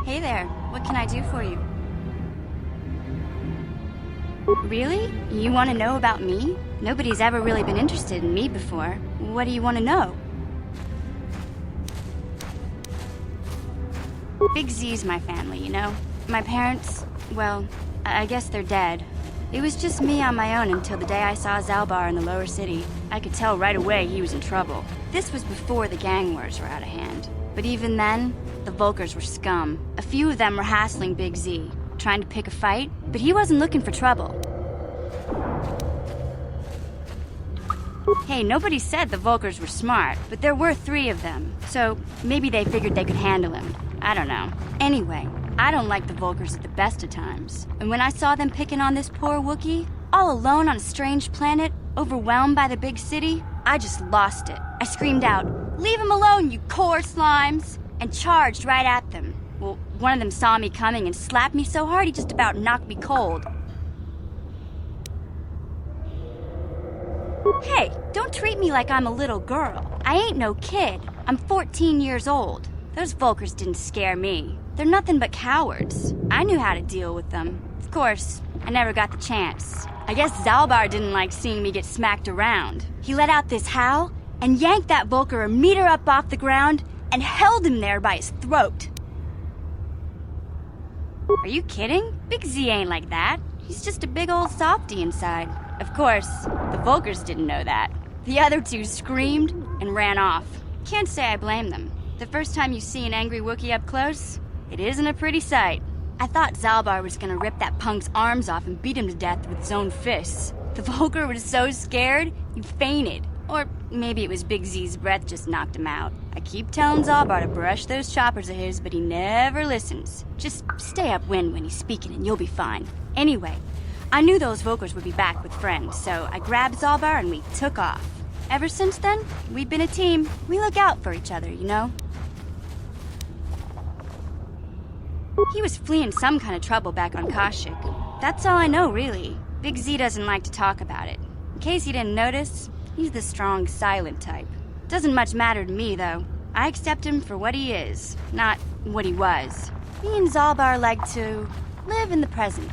Hey there, what can I do for you? Really? You want to know about me? Nobody's ever really been interested in me before. What do you want to know? Big Z's my family, you know? My parents, well, I guess they're dead. It was just me on my own until the day I saw Zaalbar in the lower city. I could tell right away he was in trouble. This was before the gang wars were out of hand. But even then, the Vulkars were scum. A few of them were hassling Big Z, trying to pick a fight, but he wasn't looking for trouble. Hey, nobody said the Vulkars were smart, but there were 3 of them, so maybe they figured they could handle him. I don't know. Anyway, I don't like the Vulkars at the best of times. And when I saw them picking on this poor Wookiee, all alone on a strange planet, overwhelmed by the big city, I just lost it. I screamed out, "Leave him alone, you core slimes!" and charged right at them. Well, one of them saw me coming and slapped me so hard he just about knocked me cold. Hey, don't treat me like I'm a little girl. I ain't no kid. I'm 14 years old. Those Vulkars didn't scare me. They're nothing but cowards. I knew how to deal with them. Of course, I never got the chance. I guess Zaalbar didn't like seeing me get smacked around. He let out this howl and yanked that Vulkar a meter up off the ground and held him there by his throat. Are you kidding? Big Z ain't like that. He's just a big old softy inside. Of course, the Vulkars didn't know that. The other 2 screamed and ran off. Can't say I blame them. The first time you see an angry Wookiee up close, it isn't a pretty sight. I thought Zaalbar was gonna rip that punk's arms off and beat him to death with his own fists. The Vulkar was so scared, he fainted. Or maybe it was Big Z's breath just knocked him out. I keep telling Zaalbar to brush those choppers of his, but he never listens. Just stay upwind when he's speaking and you'll be fine. Anyway, I knew those Vulkars would be back with friends, so I grabbed Zaalbar and we took off. Ever since then, we've been a team. We look out for each other, you know? He was fleeing some kind of trouble back on Kashyyyk. That's all I know, really. Big Z doesn't like to talk about it. In case you didn't notice, he's the strong, silent type. Doesn't much matter to me, though. I accept him for what he is, not what he was. Me and Zaalbar like to live in the present.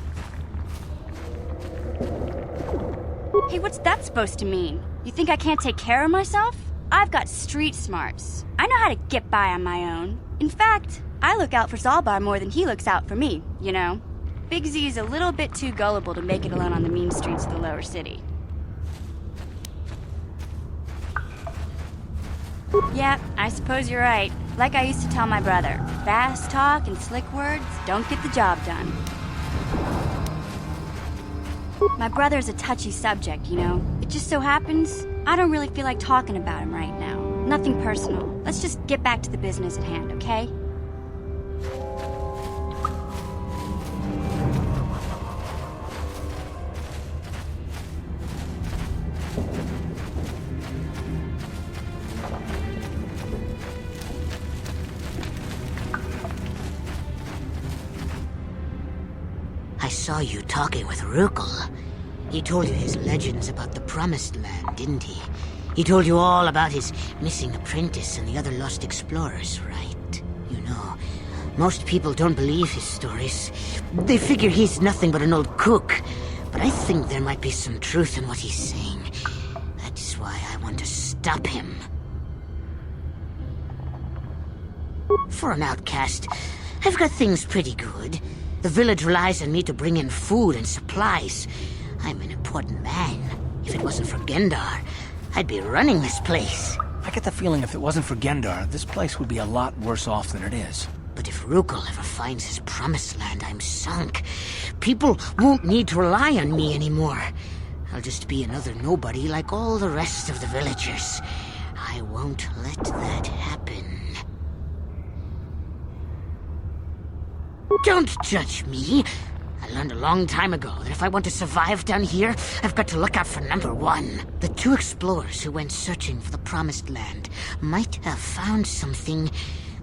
Hey, what's that supposed to mean? You think I can't take care of myself? I've got street smarts. I know how to get by on my own. In fact, I look out for Zaalbar more than he looks out for me, you know? Big Z's a little bit too gullible to make it alone on the mean streets of the lower city. Yeah, I suppose you're right. Like I used to tell my brother, fast talk and slick words don't get the job done. My brother's a touchy subject, you know? It just so happens, I don't really feel like talking about him right now. Nothing personal. Let's just get back to the business at hand, okay? I saw you talking with Rukel. He told you his legends about the Promised Land, didn't he? He told you all about his missing apprentice and the other lost explorers, right? You know, most people don't believe his stories. They figure he's nothing but an old cook. But I think there might be some truth in what he's saying. That's why I want to stop him. For an outcast, I've got things pretty good. The village relies on me to bring in food and supplies. I'm an important man. If it wasn't for Gendar, I'd be running this place. I get the feeling if it wasn't for Gendar, this place would be a lot worse off than it is. But if Rukel ever finds his Promised Land, I'm sunk. People won't need to rely on me anymore. I'll just be another nobody like all the rest of the villagers. I won't let that happen. Don't judge me. I learned a long time ago that if I want to survive down here, I've got to look out for number 1. The 2 explorers who went searching for the Promised Land might have found something.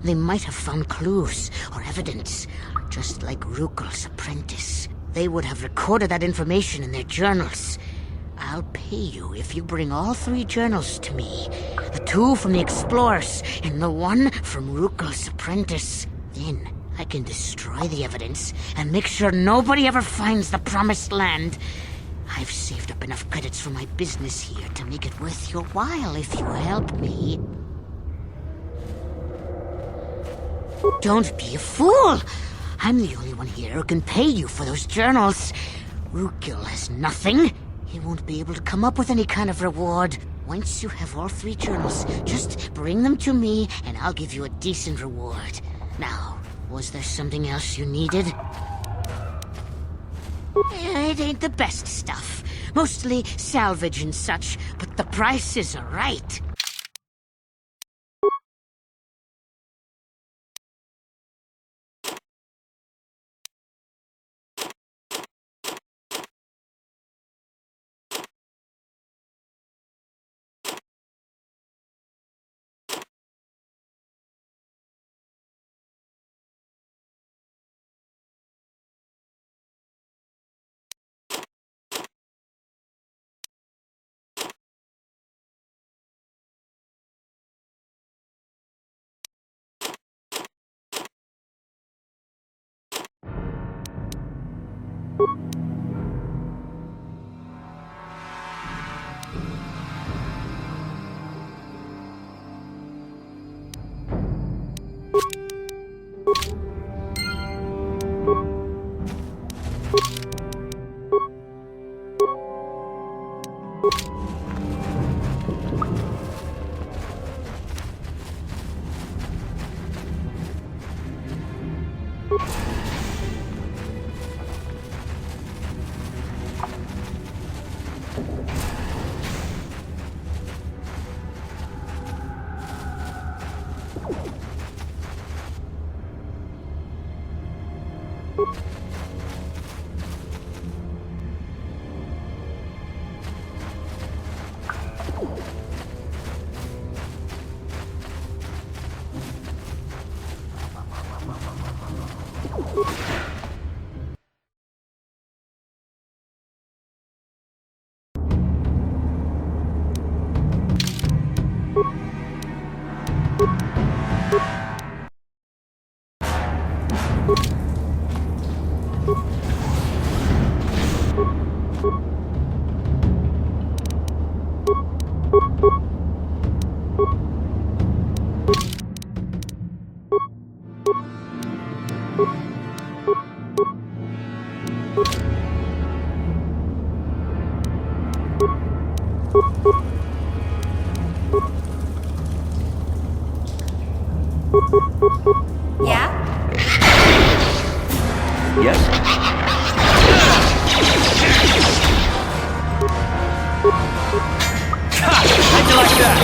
They might have found clues or evidence, just like Rukel's apprentice. They would have recorded that information in their journals. I'll pay you if you bring all 3 journals to me. The 2 from the explorers and the 1 from Rukel's apprentice. Then I can destroy the evidence and make sure nobody ever finds the promised land. I've saved up enough credits for my business here to make it worth your while if you help me. Don't be a fool! I'm the only one here who can pay you for those journals. Rukil has nothing. He won't be able to come up with any kind of reward. Once you have all 3 journals, just bring them to me and I'll give you a decent reward. Now, was there something else you needed? It ain't the best stuff. Mostly salvage and such, but the prices are right. Yeah? Yes? How'd you like that?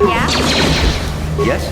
Yeah? Yes?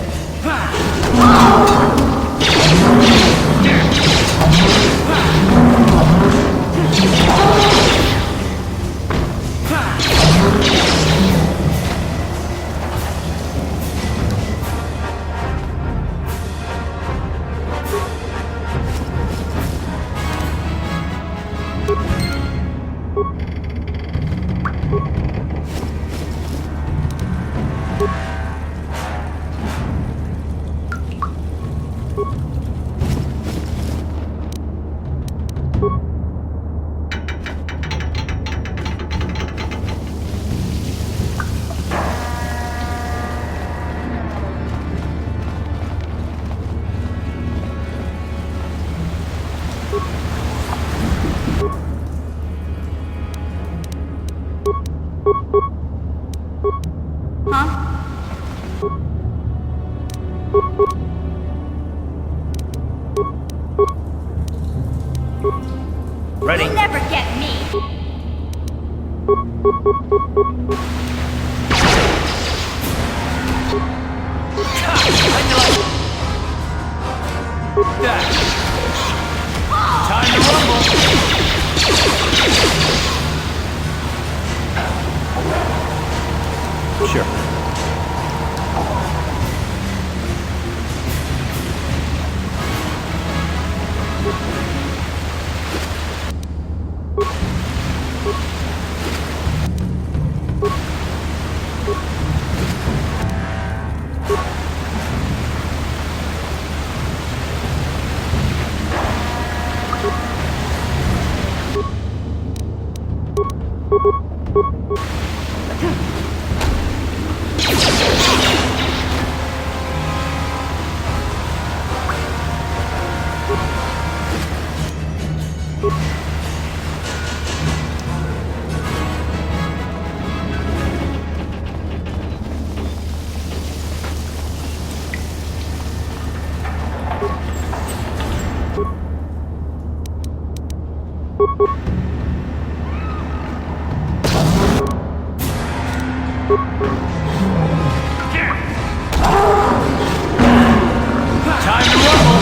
Ready? You'll never get me. That. Time to rumble. Sure. Time to rumble.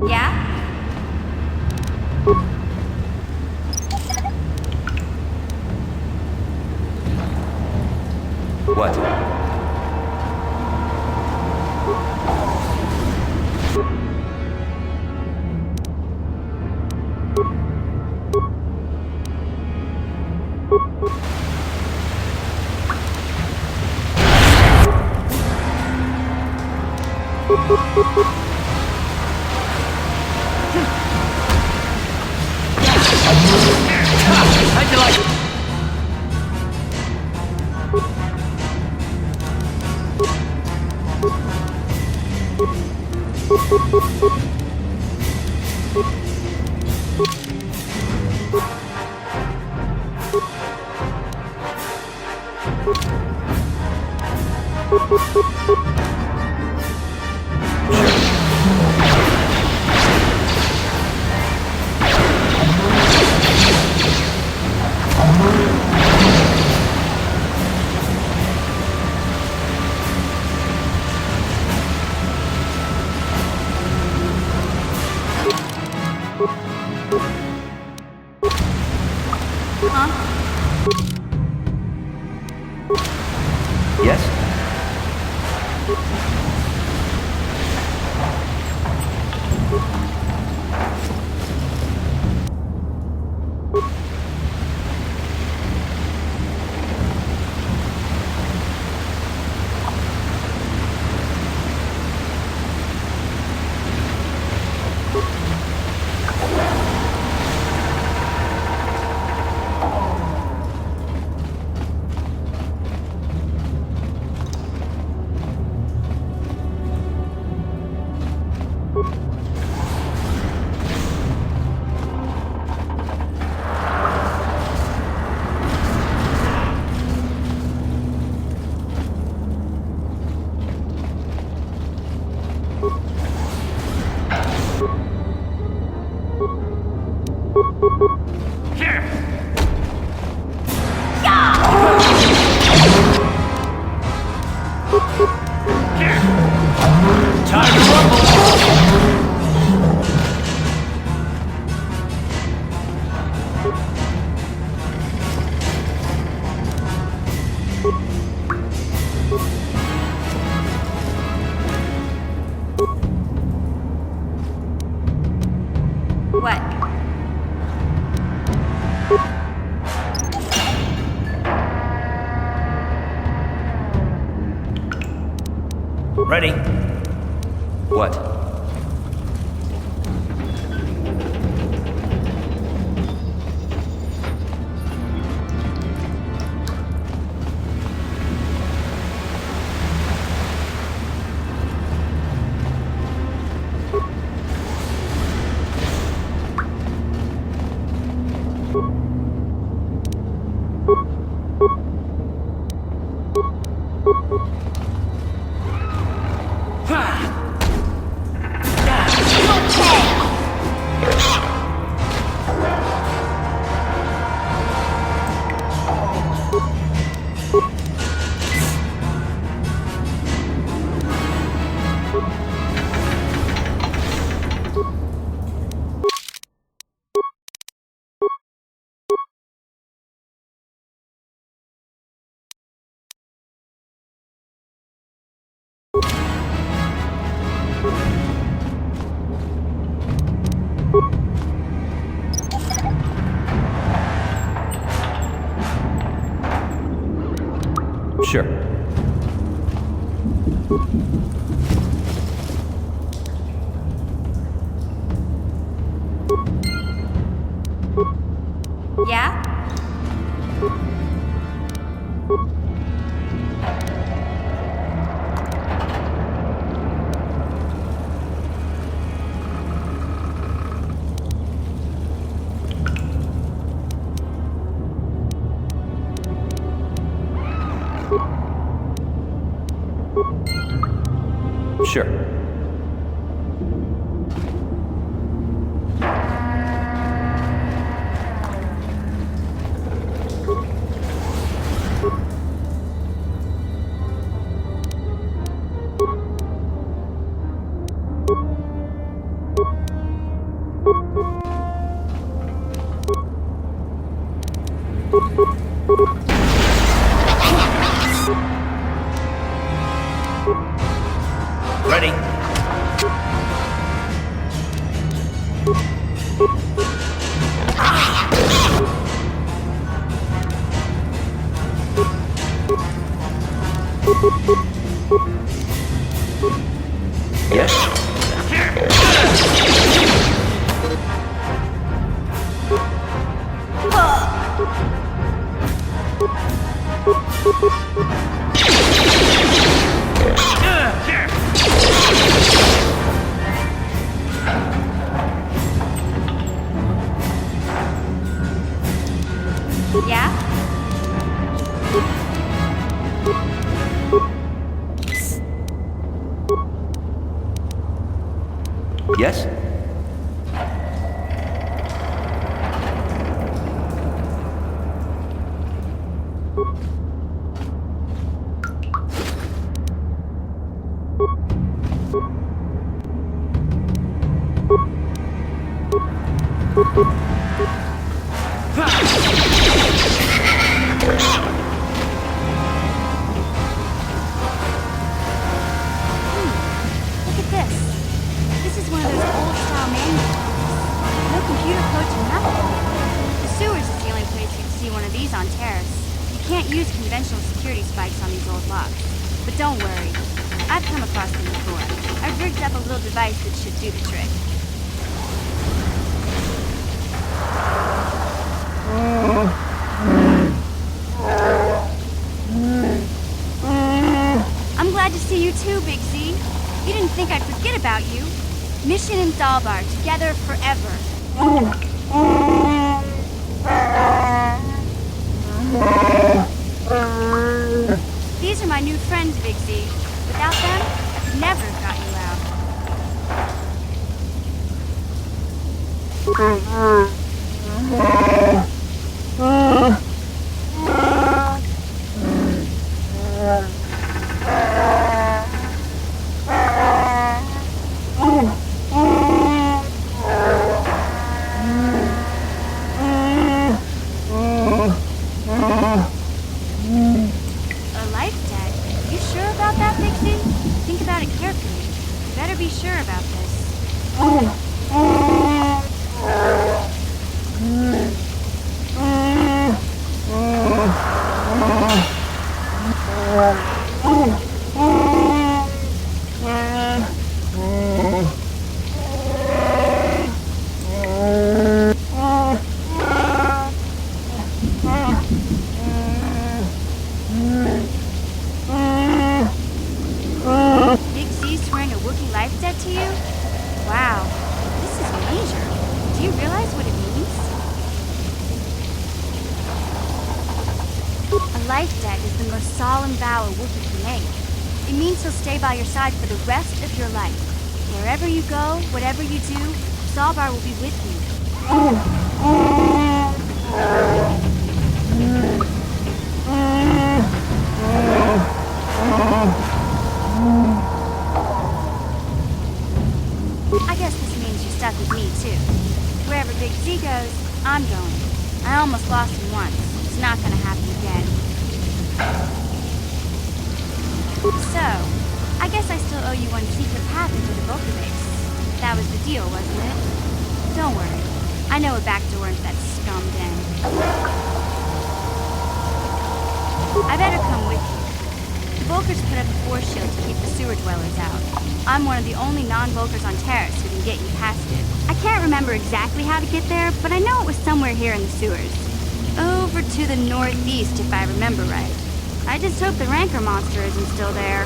Yeah? What? How'd you like it? Yes? Time to rumble! Sure. Yeah? Sure. Ready? Yes? Yeah? Yes? Look at this. This is one of those old-style manuals. No computer codes or nothing. The sewers is the only place you'd see one of these on Terrace. You can't use conventional security spikes on these old locks. But don't worry. I've come across them before. I've rigged up a little device that should do the trick. I'm glad to see you too, Big Z. You didn't think I'd forget about you. Mission in Zaalbar, together forever. These are my new friends, Big Z. Without them, I could never have got you out. A life debt? You sure about that, Big Z? Think about it carefully. You better be sure about this. Big Z swearing a Wookiee life debt to you? Wow, this is major. Do you realize what it means? A life debt is the most solemn vow a Wookiee can make. It means he'll stay by your side for the rest of your life. Wherever you go, whatever you do, Zaalbar will be with you. I guess this means you're stuck with me, too. Wherever Big Z goes, I'm going. I almost lost him once. It's not gonna happen again. So, I guess I still owe you one secret path into the Vulcan base. That was the deal, wasn't it? Don't I know a back door into that scum den. I better come with you. The Volkers put up a force shield to keep the sewer dwellers out. I'm one of the only non-Volkers on Terrace who can get you past it. I can't remember exactly how to get there, but I know it was somewhere here in the sewers. Over to the northeast, if I remember right. I just hope the Rancor monster isn't still there.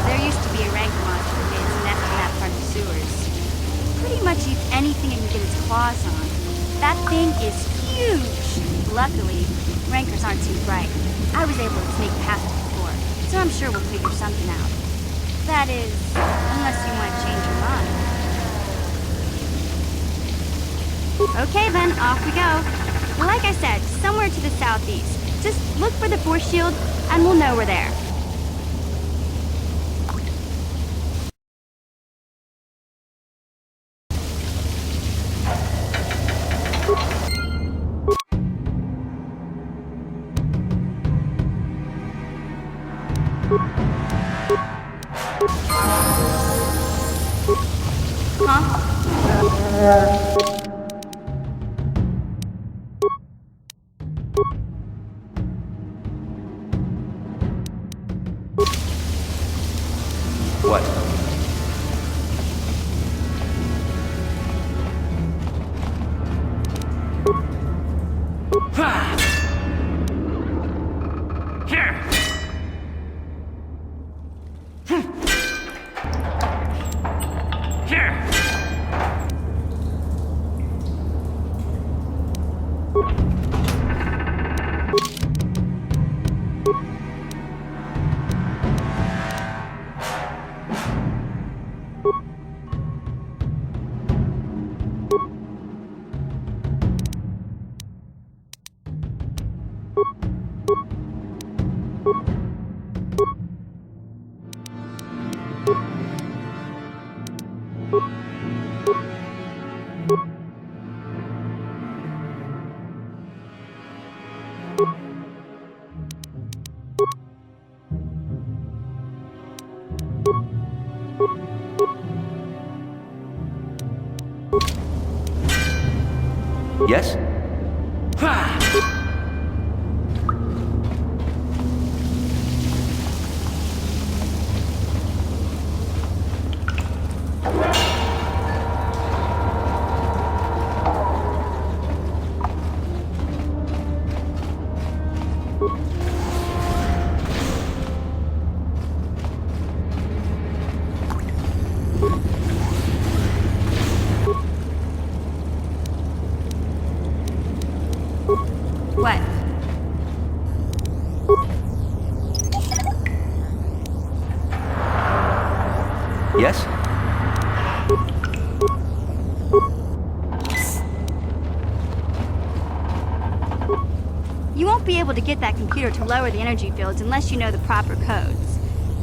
There used to be a Rancor monster that made its nest in that part of the sewers. Pretty much eats anything it can get its claws on. That thing is huge! Luckily, Rancors aren't too bright. I was able to sneak past it before, so I'm sure we'll figure something out. That is, unless you want to change your mind. Okay then, off we go. Well, like I said, somewhere to the southeast. Just look for the force shield, and we'll know we're there. What? Here! Here! Yes? What? Yes? You won't be able to get that computer to lower the energy fields unless you know the proper codes.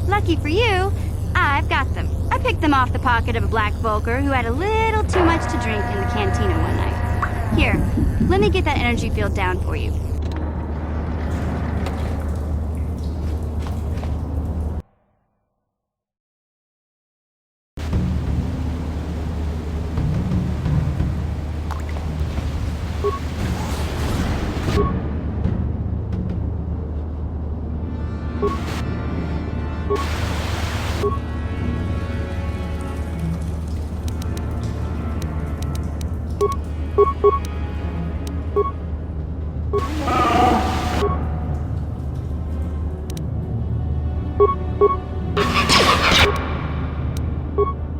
Lucky for you, I've got them. I picked them off the pocket of a black Volker who had a little too much to drink in the cantina one night. Here, let me get that energy field down for you.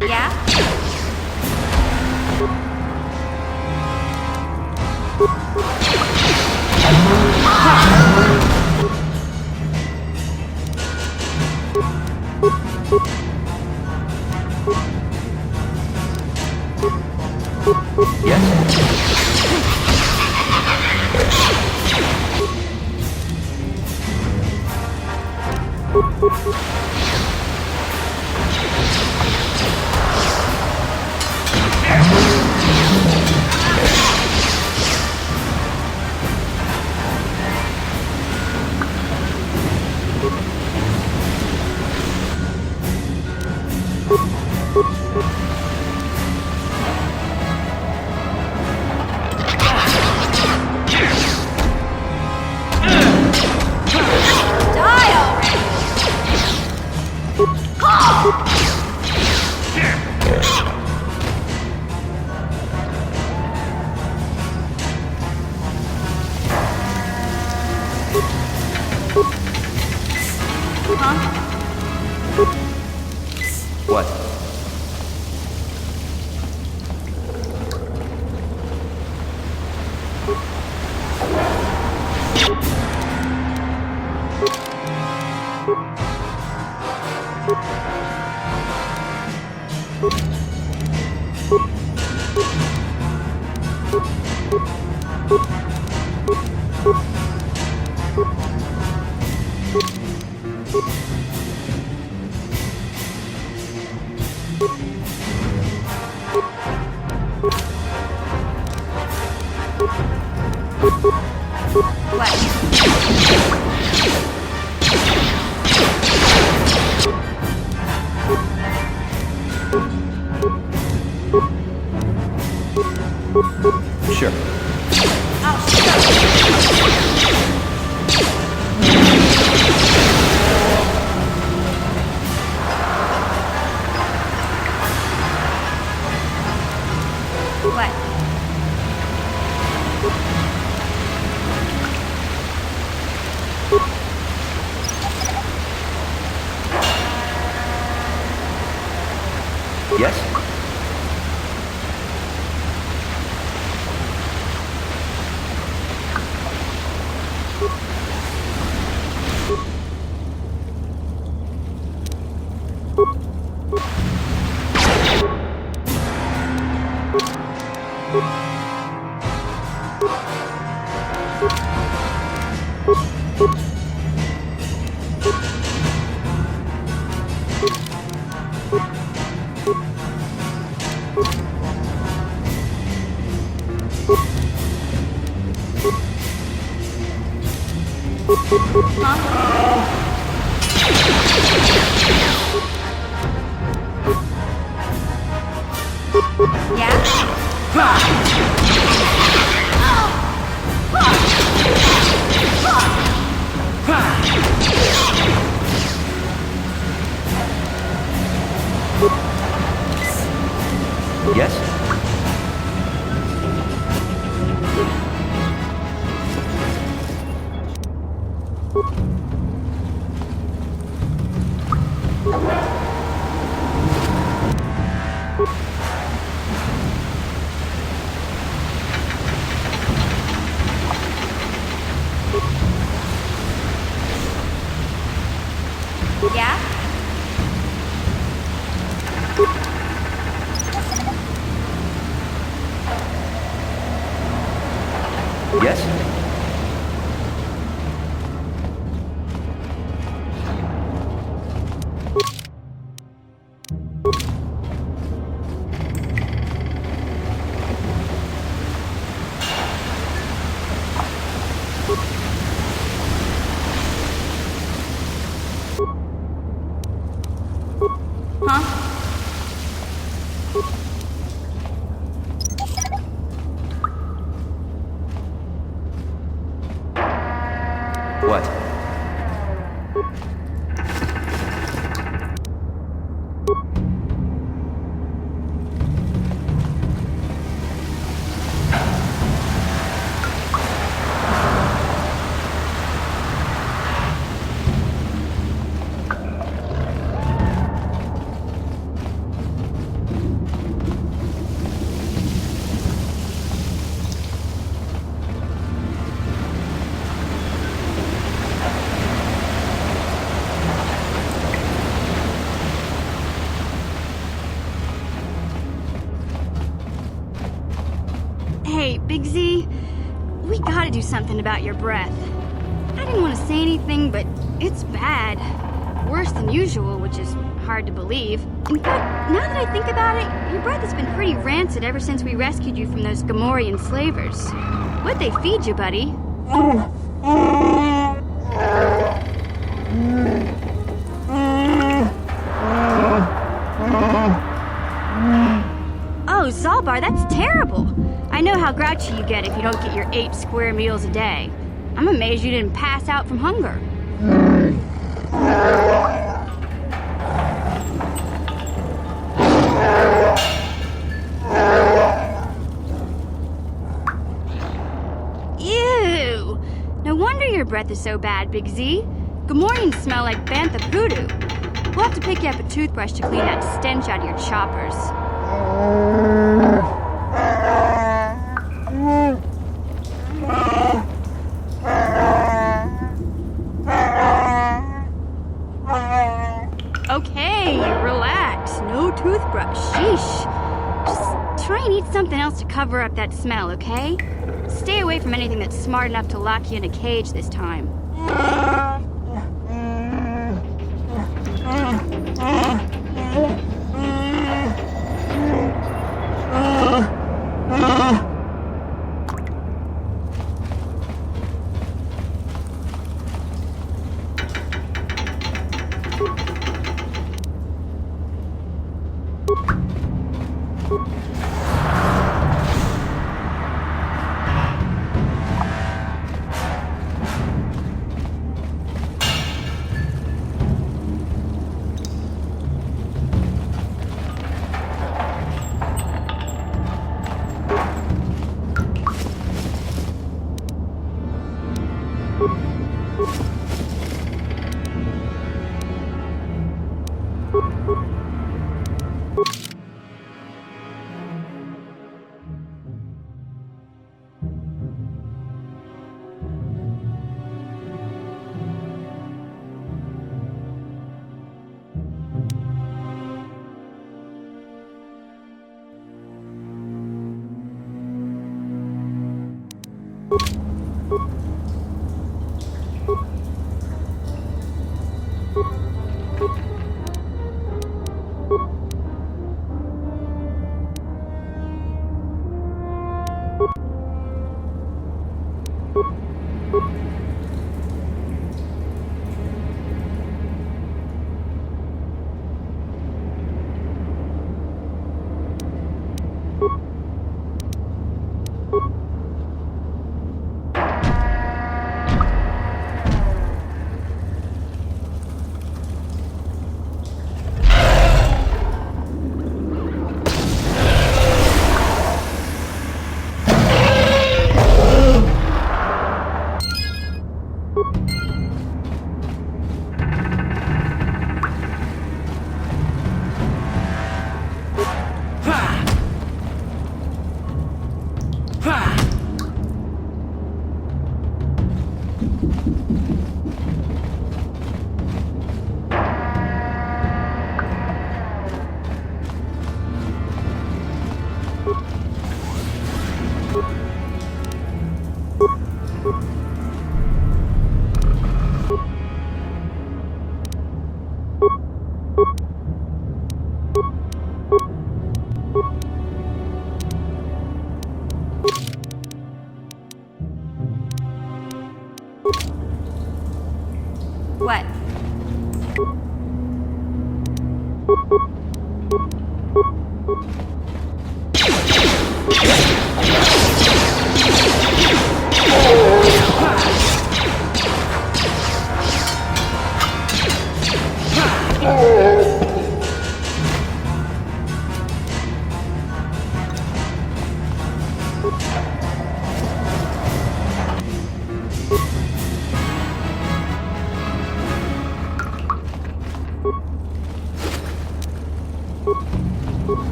Yeah? Sure. What? Yes? Yes? Yeah? Yes? Huh? What? Hey, Big Z, we gotta do something about your breath. I didn't want to say anything, but it's bad. Worse than usual, which is hard to believe. In fact, now that I think about it, your breath has been pretty rancid ever since we rescued you from those Gamorrean slavers. What'd they feed you, buddy? Oh, Zaalbar, that's terrible. I know how grouchy you get if you don't get your 8 square meals a day. I'm amazed you didn't pass out from hunger. Ew! No wonder your breath is so bad, Big Z. Gamorreans smell like bantha poodoo. We'll have to pick you up a toothbrush to clean that stench out of your choppers. Okay, relax. No toothbrush. Sheesh. Just try and eat something else to cover up that smell, okay? Stay away from anything that's smart enough to lock you in a cage this time. What?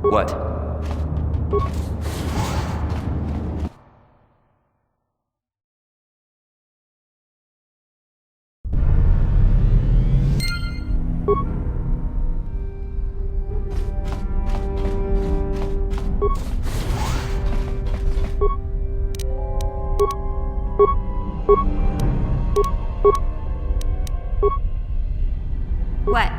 What? What?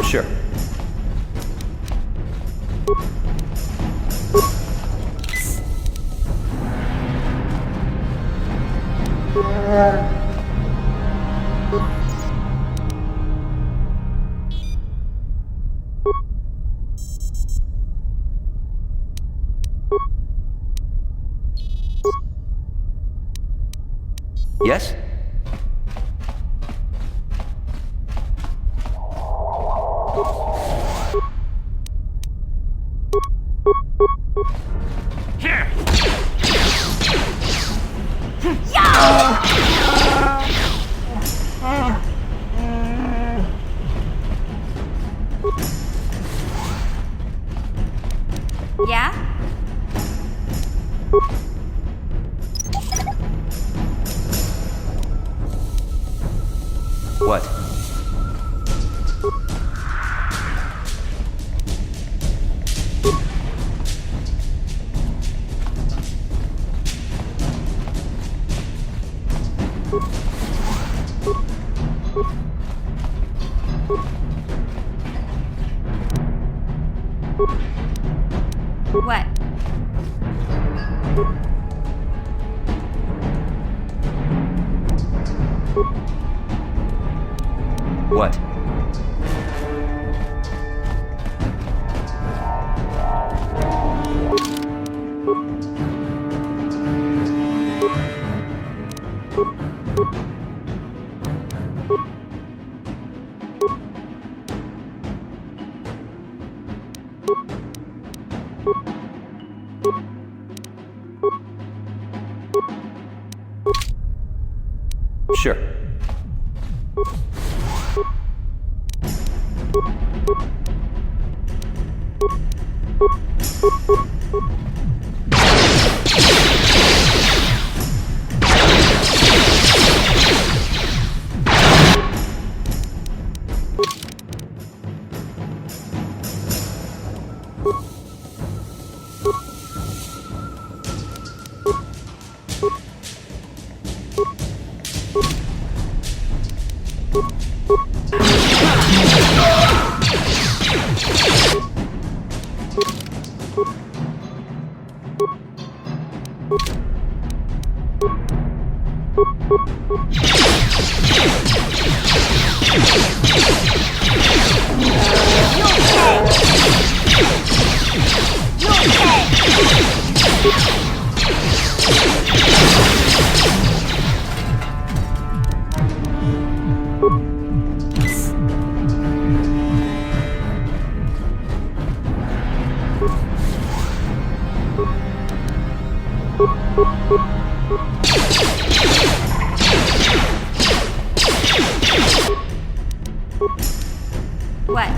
Sure. Yes? Yeah? What? What? What? Sure. What?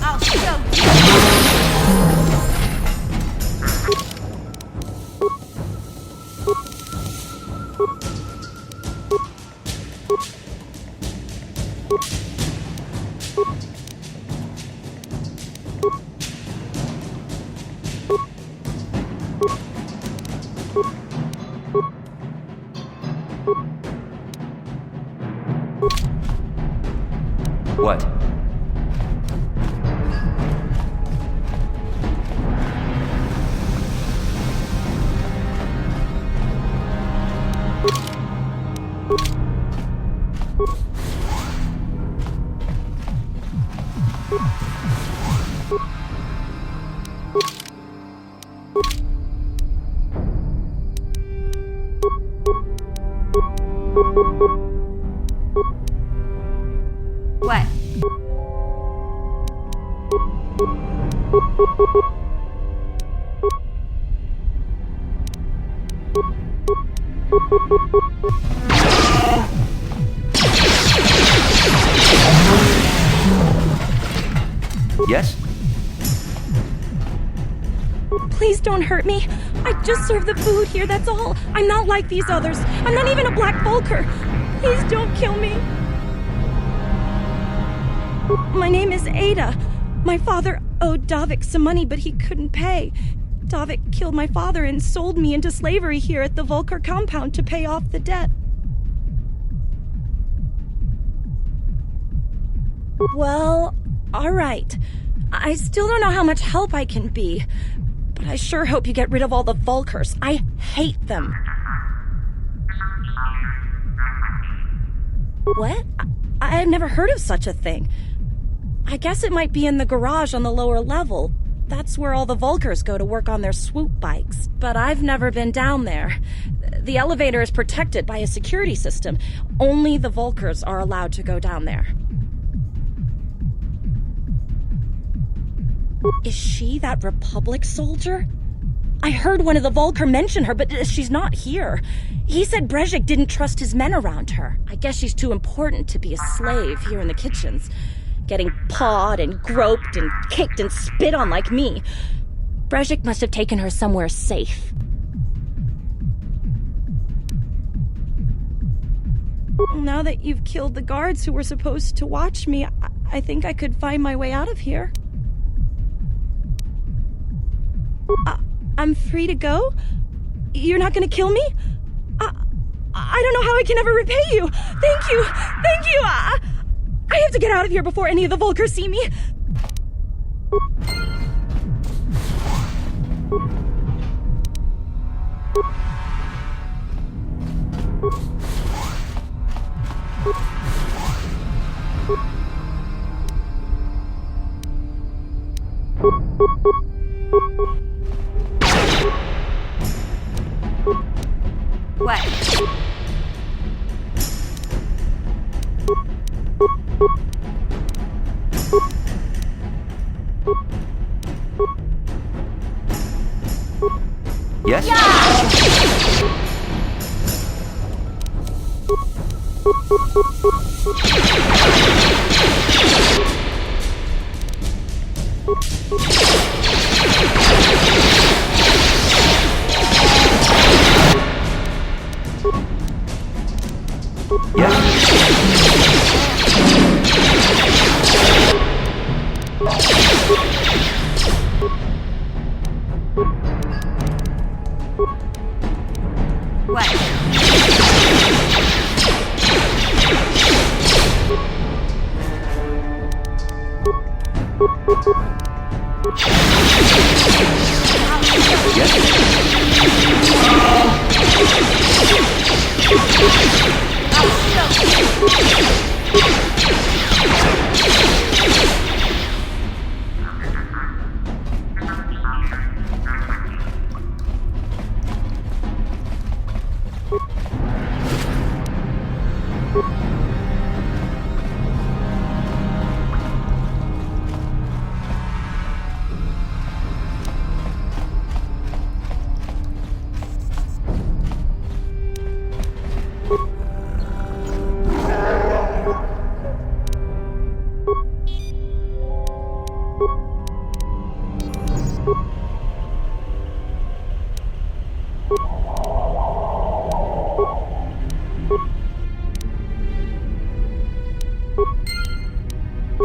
I'll show you. What? What? Yes? Please don't hurt me. I just serve the food here, that's all. I'm not like these others. I'm not even a Black Vulker. Please don't kill me. My name is Ada. My father owed Davik some money, but he couldn't pay. Davik killed my father and sold me into slavery here at the Vulker compound to pay off the debt. Well, all right. I still don't know how much help I can be, but I sure hope you get rid of all the Vulkers. I hate them. What? I've never heard of such a thing. I guess it might be in the garage on the lower level. That's where all the Vulkars go to work on their swoop bikes. But I've never been down there. The elevator is protected by a security system. Only the Vulkars are allowed to go down there. Is she that Republic soldier? I heard one of the Vulkar mention her, but she's not here. He said Brejik didn't trust his men around her. I guess she's too important to be a slave here in the kitchens. Getting pawed and groped and kicked and spit on like me. Brejik must have taken her somewhere safe. Now that you've killed the guards who were supposed to watch me, I think I could find my way out of here. I'm free to go? You're not gonna kill me? I don't know how I can ever repay you. Thank you. Thank you. I have to get out of here before any of the Vulkars see me. What? Yes?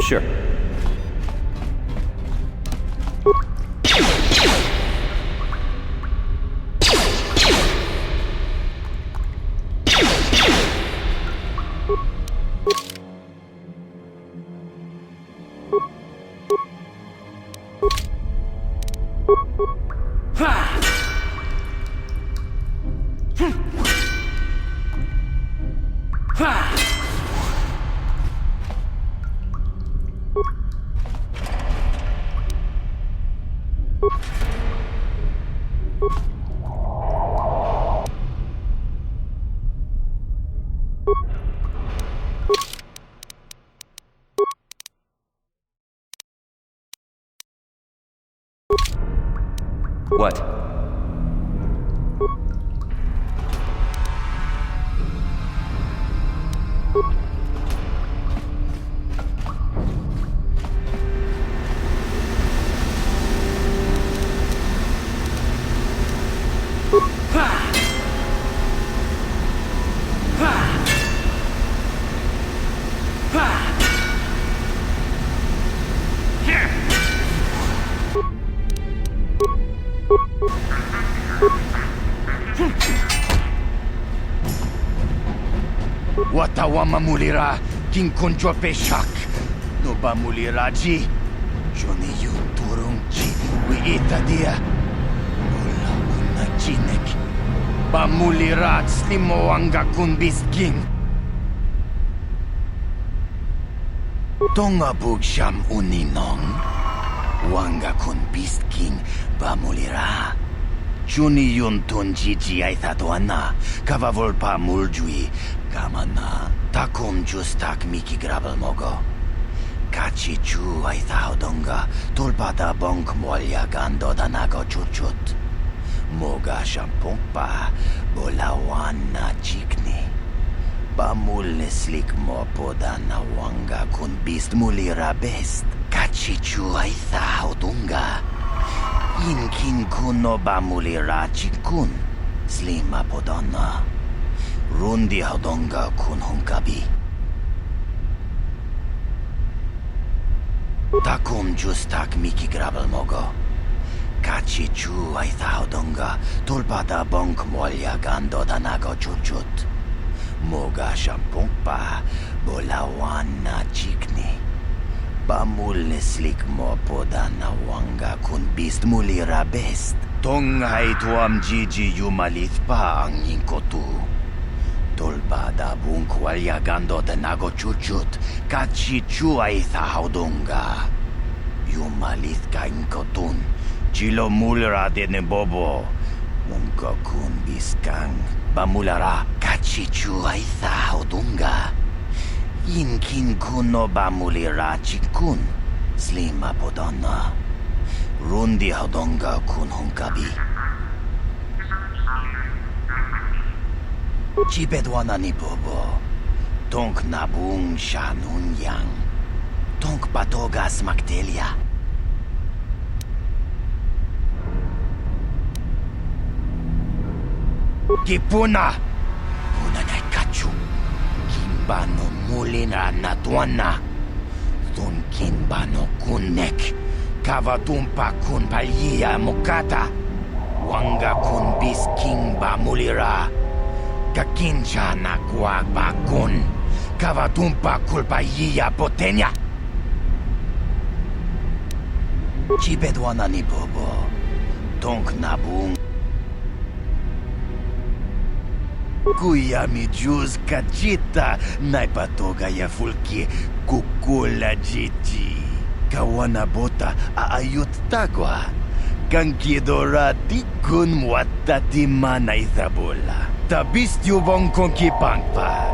Sure. What? Watawa mamulira kinkonjo peshak. No ba muliraji? Joni yu turungji wi itadia. Ula una jinek. Ba mulirat slimo anga kunbisking. Tonga bugsham uninong. Wanga kun Beast King bamulira. Juni yun tun Gigi ay thatuana. Kavavolpa muljui. Kamana. Takum justak miki grabal mogo. Kachi chu ay thaudonga. Tulpata bonk molya gando danago chuchut. Moga shampongpa. Bolawan na chikni. Bamul slik mo poda na wanga kun Beast mulira best. Kachichu ay thaudunga. Inkin kuno bamulira chikun. Slima podona. Rundi haudonga kun hunkabi. Takum justak miki grabal mogo. Kachichu ay thaudonga. Tulpata bonk molya gando danago chuchut. Moga shampongpa, bolawan na chikni. Bamul slik mo poda na wanga kun Beast mulira best. Tonghay tuam Gigi yumalit pa ang inkotu. Tolbada bunkwalya gando danago chuchut, kachichu ay thaudunga. Yumalit ka inkotun, chilo mulira de bobo. Unko kun biskang. Bamulara kachichu ay thaudunga. Inkin kuno bamulira chikun. Slima podona. Rundi haudonga kun hunkabi. Chipedwana ni bobo. Tonk nabung shanun yang. Tonk patogas maktelia. Kipuna! Puna na kachu. Kimbano mulina na tuana. Tun kimbano kunek. Kavatumpa kun palya mukata. Wanga kun bis kimba mulira. Kakincha na kuagba kun. Kavatumpa kulpaya potenya. Chipedwana ni bobo. Tonk nabung. Kuya mi juz kachita, naipatoga ya fulki kukula jiti. Kawana bota aayut tagwa. Kankidora tikun mwatati mana ithabola. Tabist yubong konki pangpa.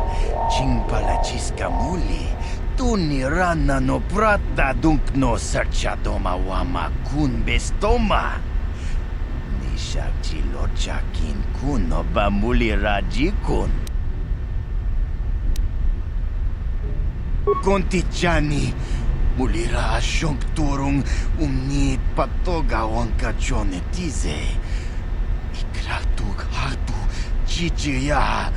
Chingpala chiska muli. Tunirana no prata dunk no sarchadoma wama kun bestoma. Shakchilochakin kuno bamulira jikun. Kontichani mulira shompturung umni patoga wankachone tize. Ikratuk hatu chichiya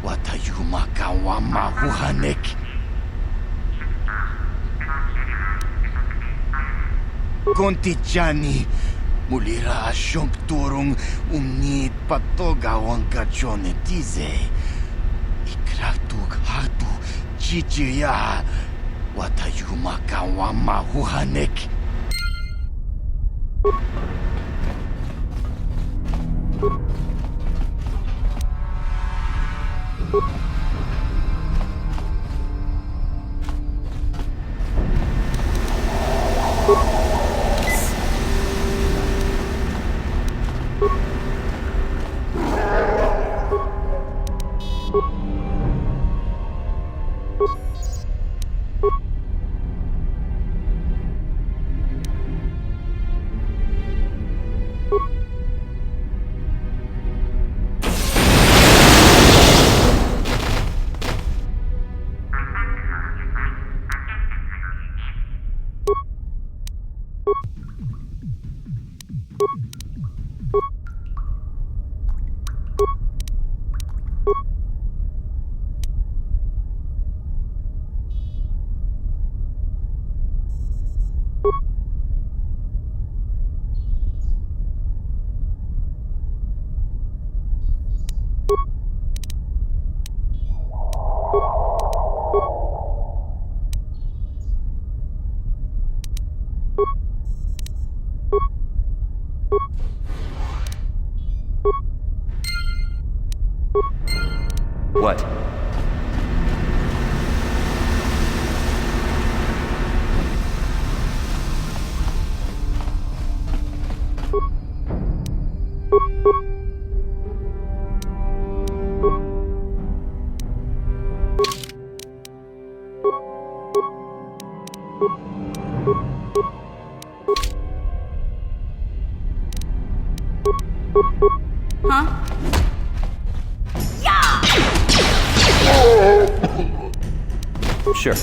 watayuma kawama huhanek. Kontichani mulira shompturung umni patoga wankachone tize. Ikratuk hatu chichiya watayuma kawama huhanek. What? Huh? Yeah! Sure.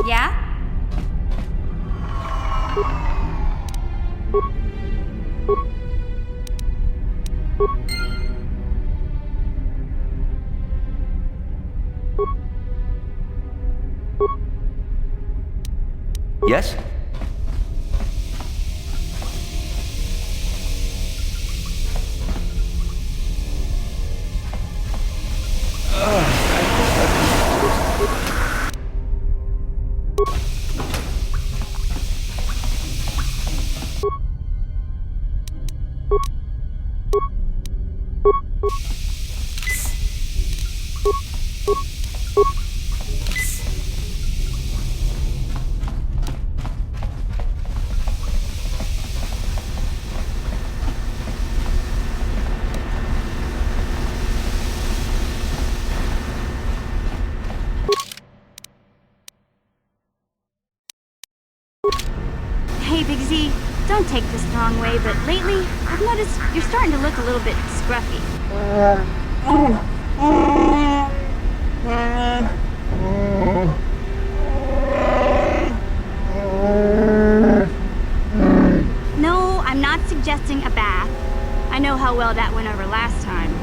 Yeah? Yes? Hey, Big Z, don't take this the wrong way, but lately, I've noticed you're starting to look a little bit scruffy. No, I'm not suggesting a bath. I know how well that went over last time.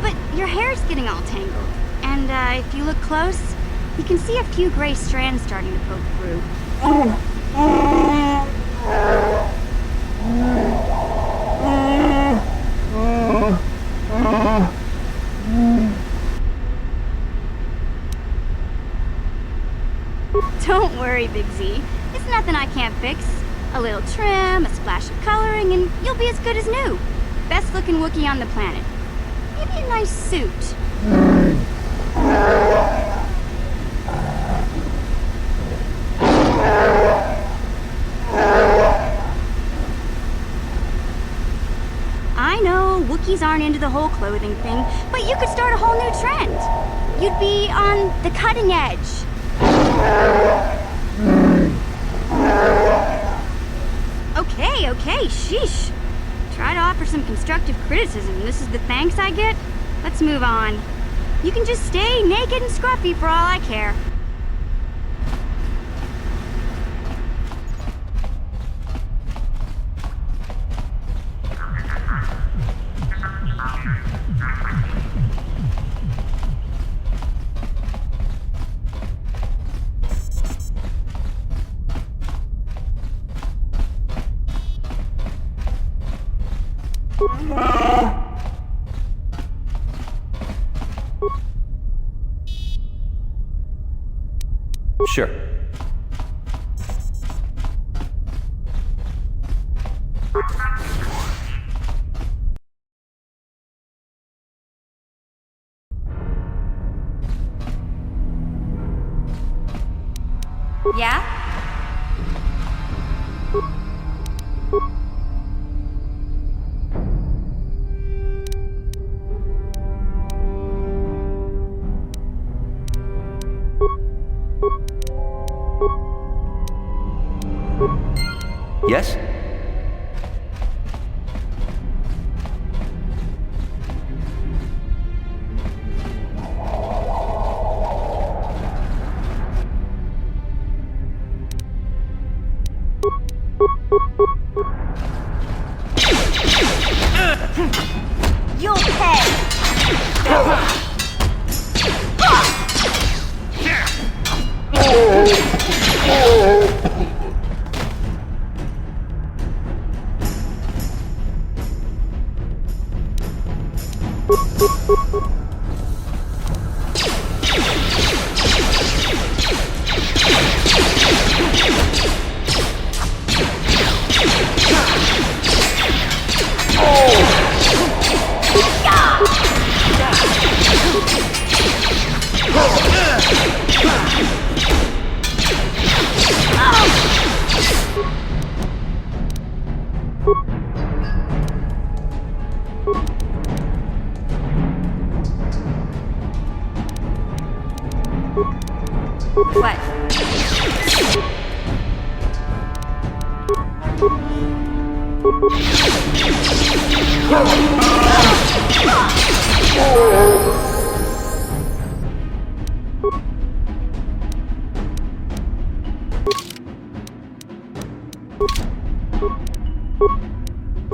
But your hair's getting all tangled. And if you look close, you can see a few gray strands starting to poke through. Don't worry, Big Z. It's nothing I can't fix. A little trim, a splash of coloring, and you'll be as good as new. Best looking Wookiee on the planet. Maybe a nice suit. I know, Wookiees aren't into the whole clothing thing, but you could start a whole new trend. You'd be on the cutting edge. Okay, sheesh. Try to offer some constructive criticism. This is the thanks I get? Let's move on. You can just stay naked and scruffy for all I care. Sure. Yeah? Yes? You'll pay!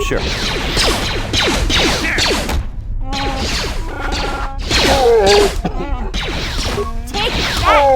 Sure. Take that!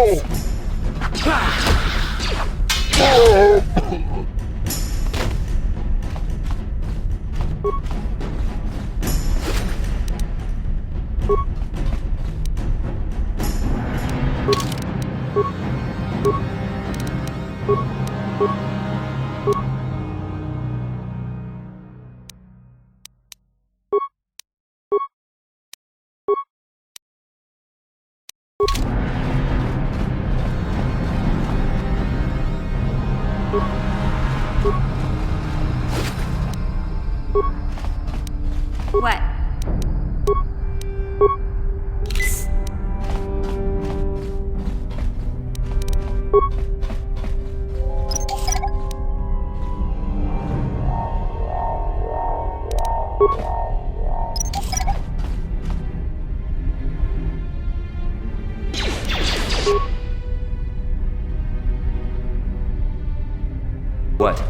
What? What?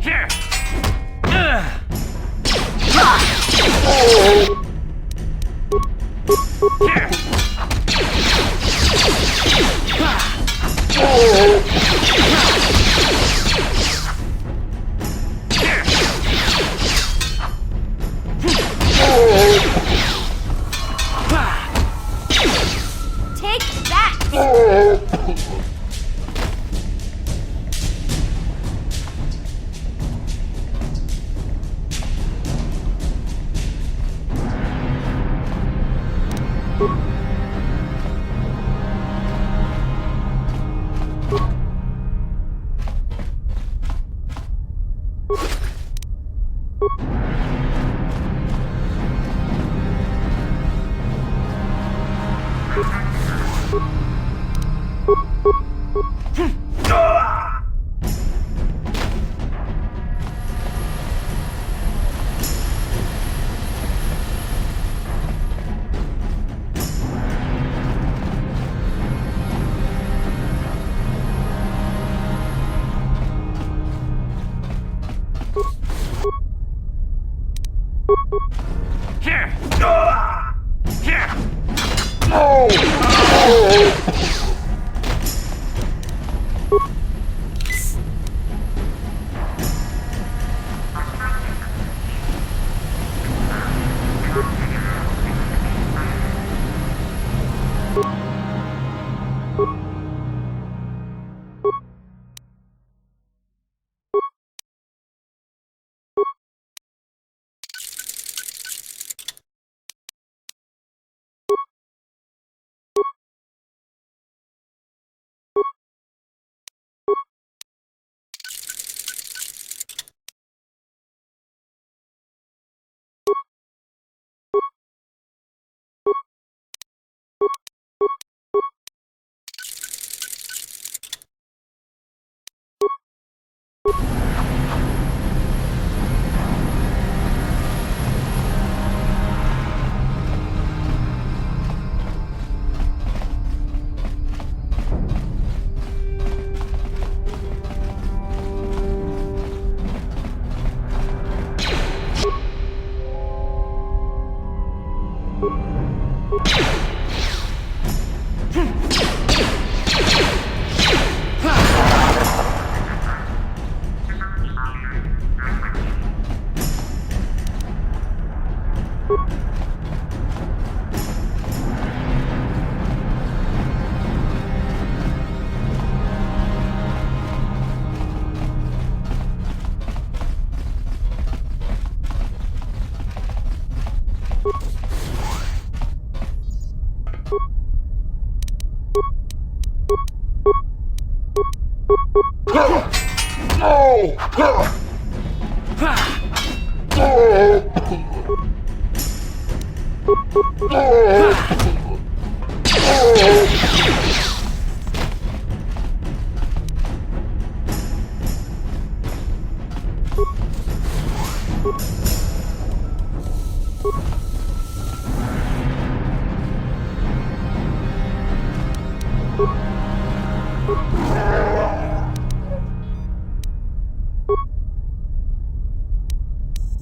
Here! Here! Take that! Here! Here! Oh!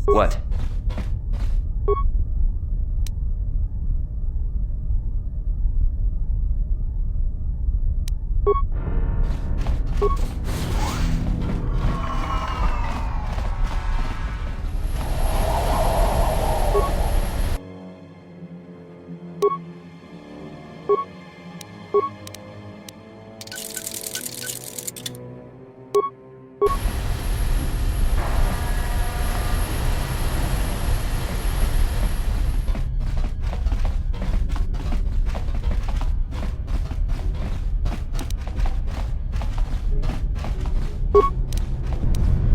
What?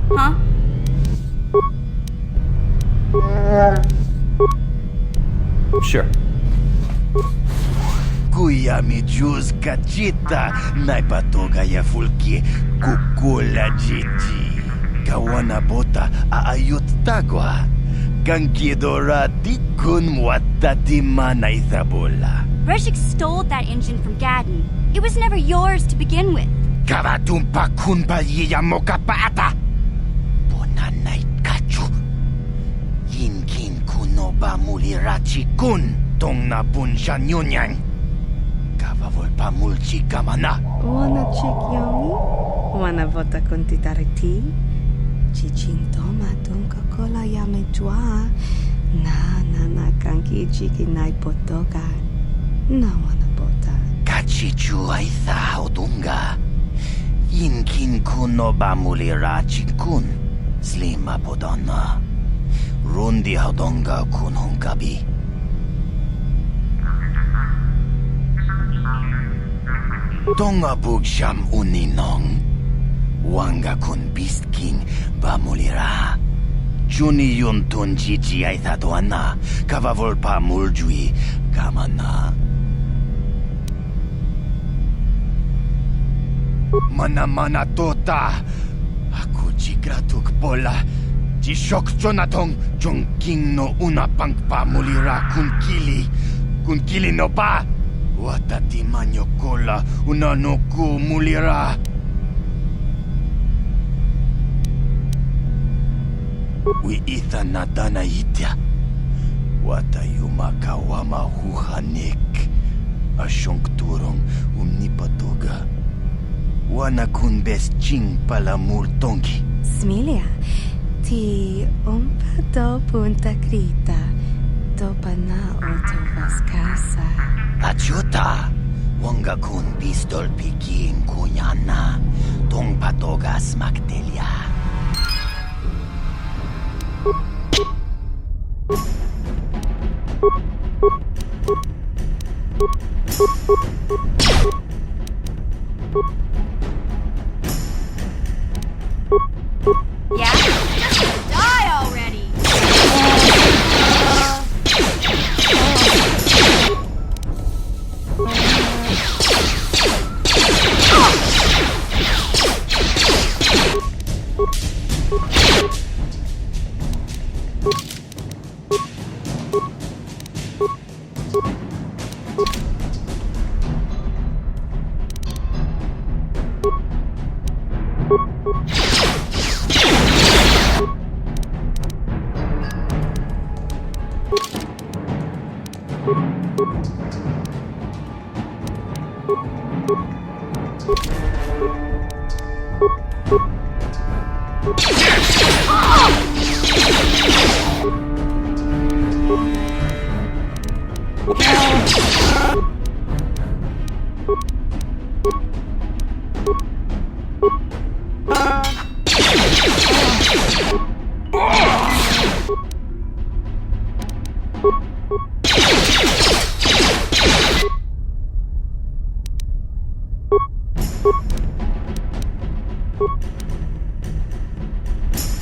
Huh? Sure. Kuya mi juz kachita, naipatoga ya fulki, kukula jiji. Kawana bota aayot tagwa. Kankidora dikun mwatatima na ithabola. Breshik stole that engine from Gadden. It was never yours to begin with. Kavatumpa kun palyiya mokapaata. Bonanay kachu. Yinkin kunoba mulirachi kun tong napun siya nyunyang. Kavavol pa mulchi kamana. Wanna check yongi? Wanna vota con titariti? Chichinto matunka kola yame jua. Na kanki chiki nai potoka. Na wanna bota. Kachichu aitha odunga. Yinkin kunoba mulirachi kun. Slima podonna. Rundi hodonga kun honkabi. Tonga bugsham uninong. Wanga kun Beast King bamulira. Juni yun tun chichi ay thatuana. Kavavol pa muljui kamana. Mana tota. Aku jigratuk bola. Jishok jonatong jong king no una pang pamulira kun kili. Kun kili no pa. Watati manyo kola una no ku mulira. Wi itha nadana itya. Wata yumakawama huhanik. Asyong turong umnipatoga. Wana kun bes ching pala multongi. Smilia, ti umpa do punta krita. Do pana oto vaskasa. Achuta. Wanga kun pistol piking kunyana. Tong patogas magdelia. Yeah? Just die already!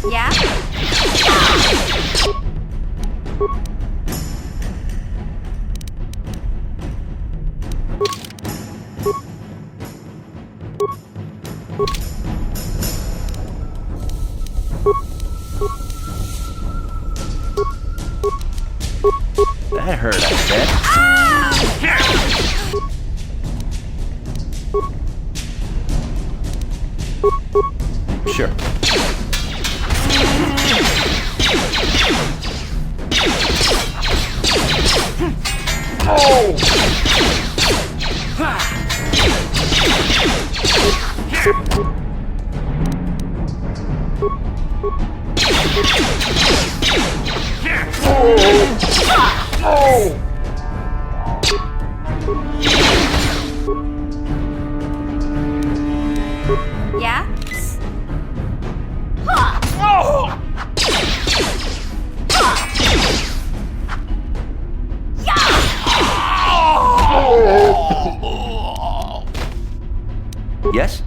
Yeah? That hurt, I bet. Sure. Yeah? Yes?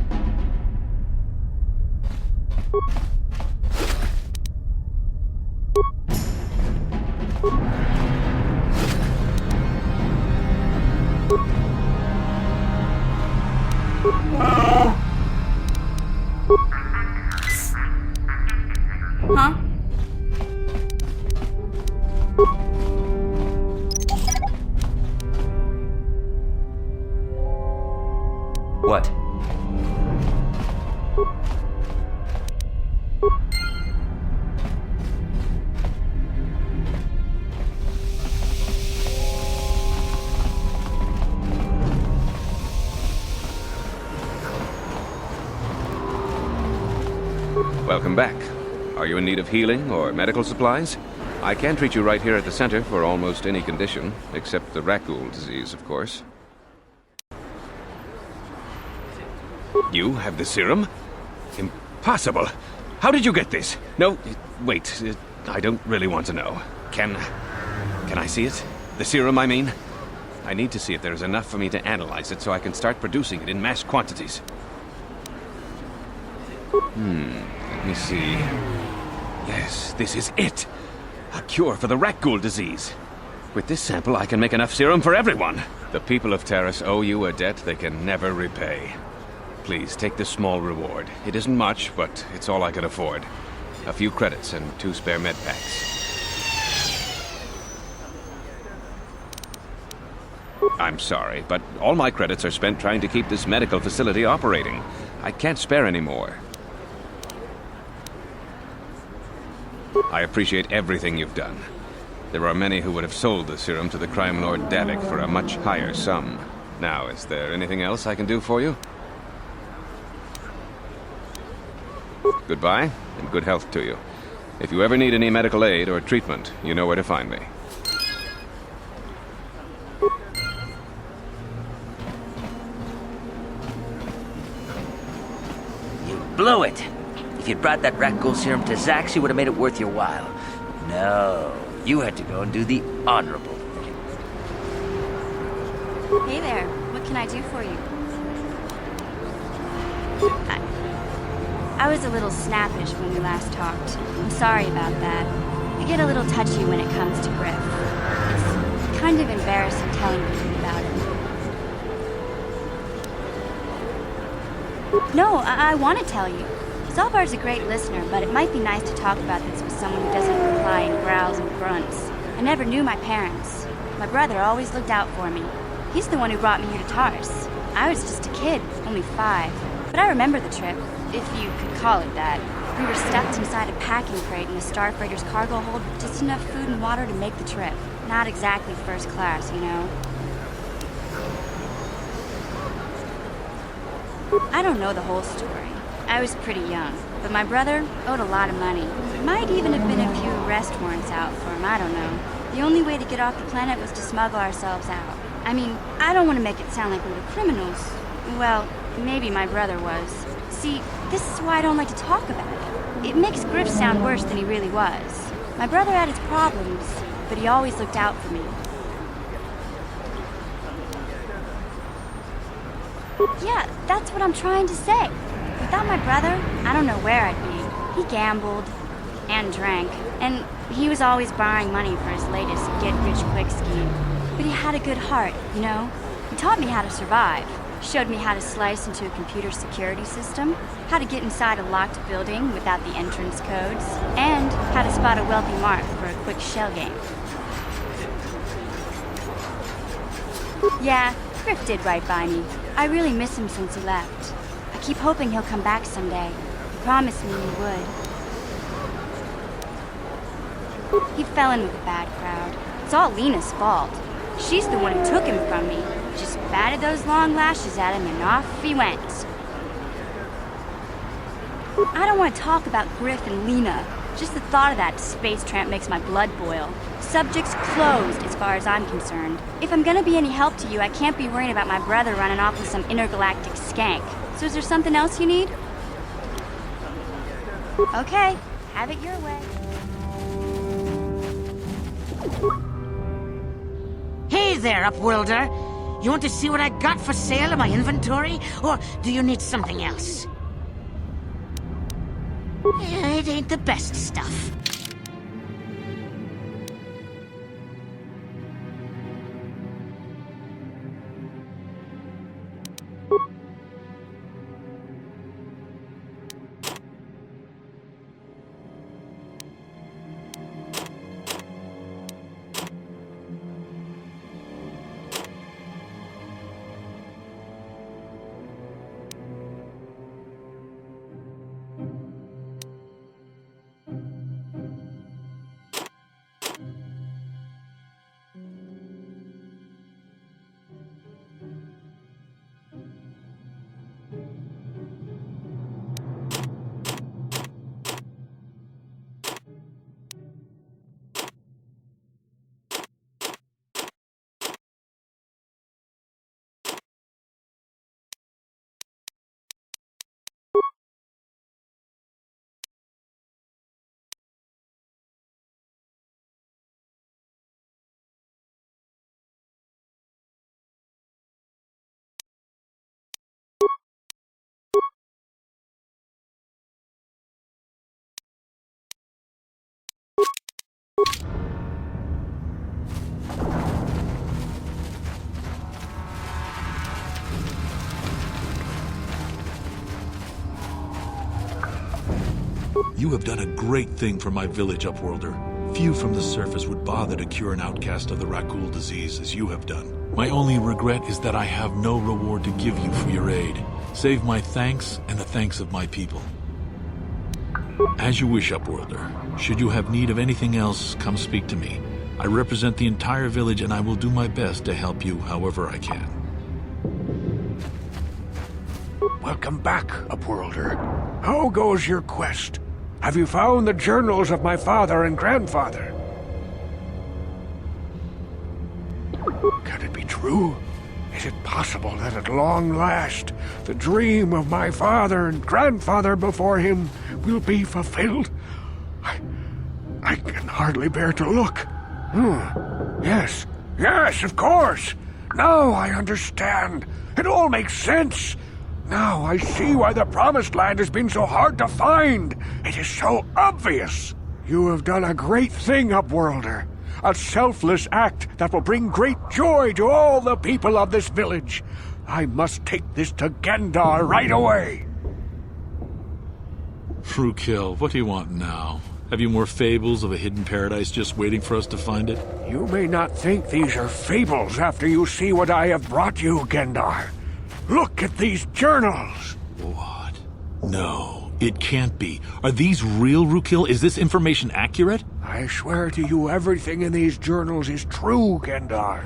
Huh? What? Welcome back. Are you in need of healing or medical supplies? I can treat you right here at the center for almost any condition, except the raccoon disease, of course. You have the serum? Impossible. How did you get this? No, wait. I don't really want to know. Can I see it? The serum, I mean? I need to see if there's enough for me to analyze it so I can start producing it in mass quantities. Let me see. Yes, this is it. A cure for the raccoon disease. With this sample, I can make enough serum for everyone. The people of Terrace owe you a debt they can never repay. Please, take this small reward. It isn't much, but it's all I can afford. A few credits and 2 spare med packs. I'm sorry, but all my credits are spent trying to keep this medical facility operating. I can't spare any more. I appreciate everything you've done. There are many who would have sold the serum to the crime lord Davik for a much higher sum. Now, is there anything else I can do for you? Goodbye, and good health to you. If you ever need any medical aid or treatment, you know where to find me. You blew it! If you'd brought that raccoon serum to Zax, you would have made it worth your while. No, you had to go and do the honorable thing. Hey there. What can I do for you? I was a little snappish when we last talked. I'm sorry about that. I get a little touchy when it comes to Griff. It's kind of embarrassing telling people about him. No, I want to tell you. Zaalbar's a great listener, but it might be nice to talk about this with someone who doesn't reply in growls and grunts. I never knew my parents. My brother always looked out for me. He's the one who brought me here to Tars. I was just a kid, only 5. But I remember the trip, if you could call it that. We were stuffed inside a packing crate in the Starfreighter's cargo hold with just enough food and water to make the trip. Not exactly first class, you know? I don't know the whole story. I was pretty young, but my brother owed a lot of money. Might even have been a few arrest warrants out for him, I don't know. The only way to get off the planet was to smuggle ourselves out. I mean, I don't want to make it sound like we were criminals. Well, maybe my brother was. See, this is why I don't like to talk about it. It makes Griff sound worse than he really was. My brother had his problems, but he always looked out for me. Yeah, that's what I'm trying to say. Without my brother, I don't know where I'd be. He gambled and drank, and he was always borrowing money for his latest get-rich-quick scheme. But he had a good heart, you know? He taught me how to survive, showed me how to slice into a computer security system, how to get inside a locked building without the entrance codes, and how to spot a wealthy mark for a quick shell game. Yeah, Griff did right by me. I really miss him since he left. I keep hoping he'll come back someday. He promised me he would. He fell in with a bad crowd. It's all Lena's fault. She's the one who took him from me. Just batted those long lashes at him and off he went. I don't want to talk about Griff and Lena. Just the thought of that space tramp makes my blood boil. Subject's closed as far as I'm concerned. If I'm gonna be any help to you, I can't be worrying about my brother running off with some intergalactic skank. So is there something else you need? Okay, have it your way. Hey there, Upworlder. You want to see what I got for sale in my inventory? Or do you need something else? It ain't the best stuff. You have done a great thing for my village, Upworlder. Few from the surface would bother to cure an outcast of the Rakul disease as you have done. My only regret is that I have no reward to give you for your aid. Save my thanks and the thanks of my people. As you wish, Upworlder. Should you have need of anything else, come speak to me. I represent the entire village and I will do my best to help you however I can. Welcome back, Upworlder. How goes your quest? Have you found the journals of my father and grandfather? Can it be true? Is it possible that at long last, the dream of my father and grandfather before him will be fulfilled? I can hardly bear to look. Yes, of course. Now I understand. It all makes sense. Now I see why the Promised Land has been so hard to find. It is so obvious. You have done a great thing, Upworlder. A selfless act that will bring great joy to all the people of this village. I must take this to Gendar right away. Rukil, what do you want now? Have you more fables of a hidden paradise just waiting for us to find it? You may not think these are fables after you see what I have brought you, Gendar. Look at these journals! What? No, it can't be. Are these real, Rukil? Is this information accurate? I swear to you everything in these journals is true, Gendar.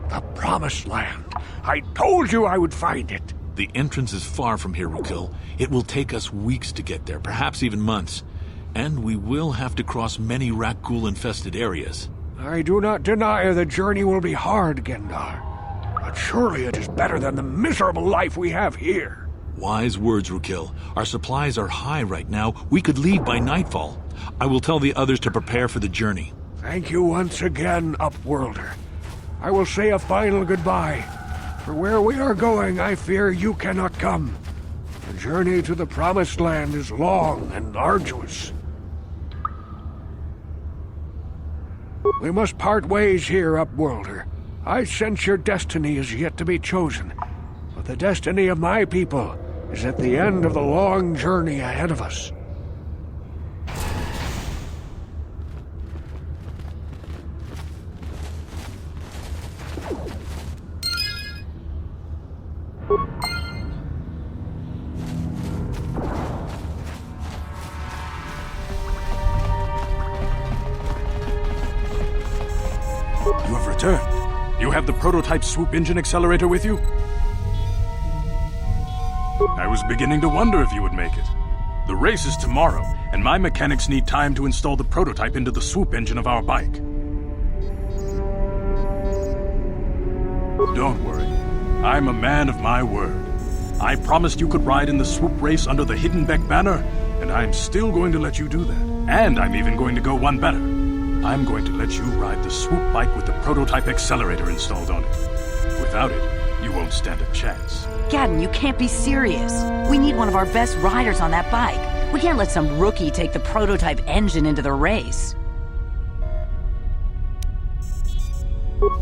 The Promised Land. I told you I would find it. The entrance is far from here, Rukil. It will take us weeks to get there, perhaps even months. And we will have to cross many Rakul-infested areas. I do not deny the journey will be hard, Gendar. But surely it is better than the miserable life we have here. Wise words, Rukil. Our supplies are high right now. We could leave by nightfall. I will tell the others to prepare for the journey. Thank you once again, Upworlder. I will say a final goodbye. For where we are going, I fear you cannot come. The journey to the Promised Land is long and arduous. We must part ways here, Upworlder. I sense your destiny is yet to be chosen, but the destiny of my people is at the end of the long journey ahead of us. returned. You have the prototype swoop engine accelerator with you? I was beginning to wonder if you would make it. The race is tomorrow, and my mechanics need time to install the prototype into the swoop engine of our bike. Don't worry. I'm a man of my word. I promised you could ride in the swoop race under the Hidden Beck banner, and I'm still going to let you do that. And I'm even going to go one better. I'm going to let you ride the swoop bike with the prototype accelerator installed on it. Without it, you won't stand a chance. Gadden, you can't be serious. We need one of our best riders on that bike. We can't let some rookie take the prototype engine into the race.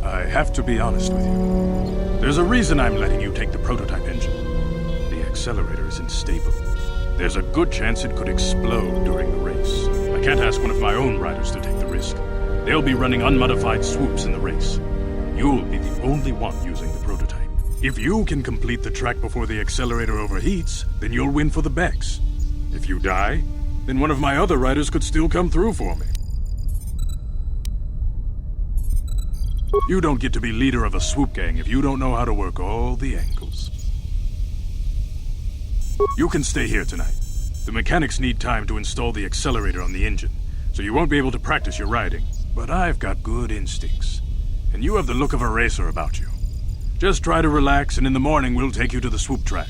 I have to be honest with you. There's a reason I'm letting you take the prototype engine. The accelerator is unstable. There's a good chance it could explode during the race. I can't ask one of my own riders to take the risk. They'll be running unmodified swoops in the race. You'll be the only one using the prototype. If you can complete the track before the accelerator overheats, then you'll win for the Becks. If you die, then one of my other riders could still come through for me. You don't get to be leader of a swoop gang if you don't know how to work all the angles. You can stay here tonight. The mechanics need time to install the accelerator on the engine, so you won't be able to practice your riding. But I've got good instincts, and you have the look of a racer about you. Just try to relax, and in the morning we'll take you to the swoop track.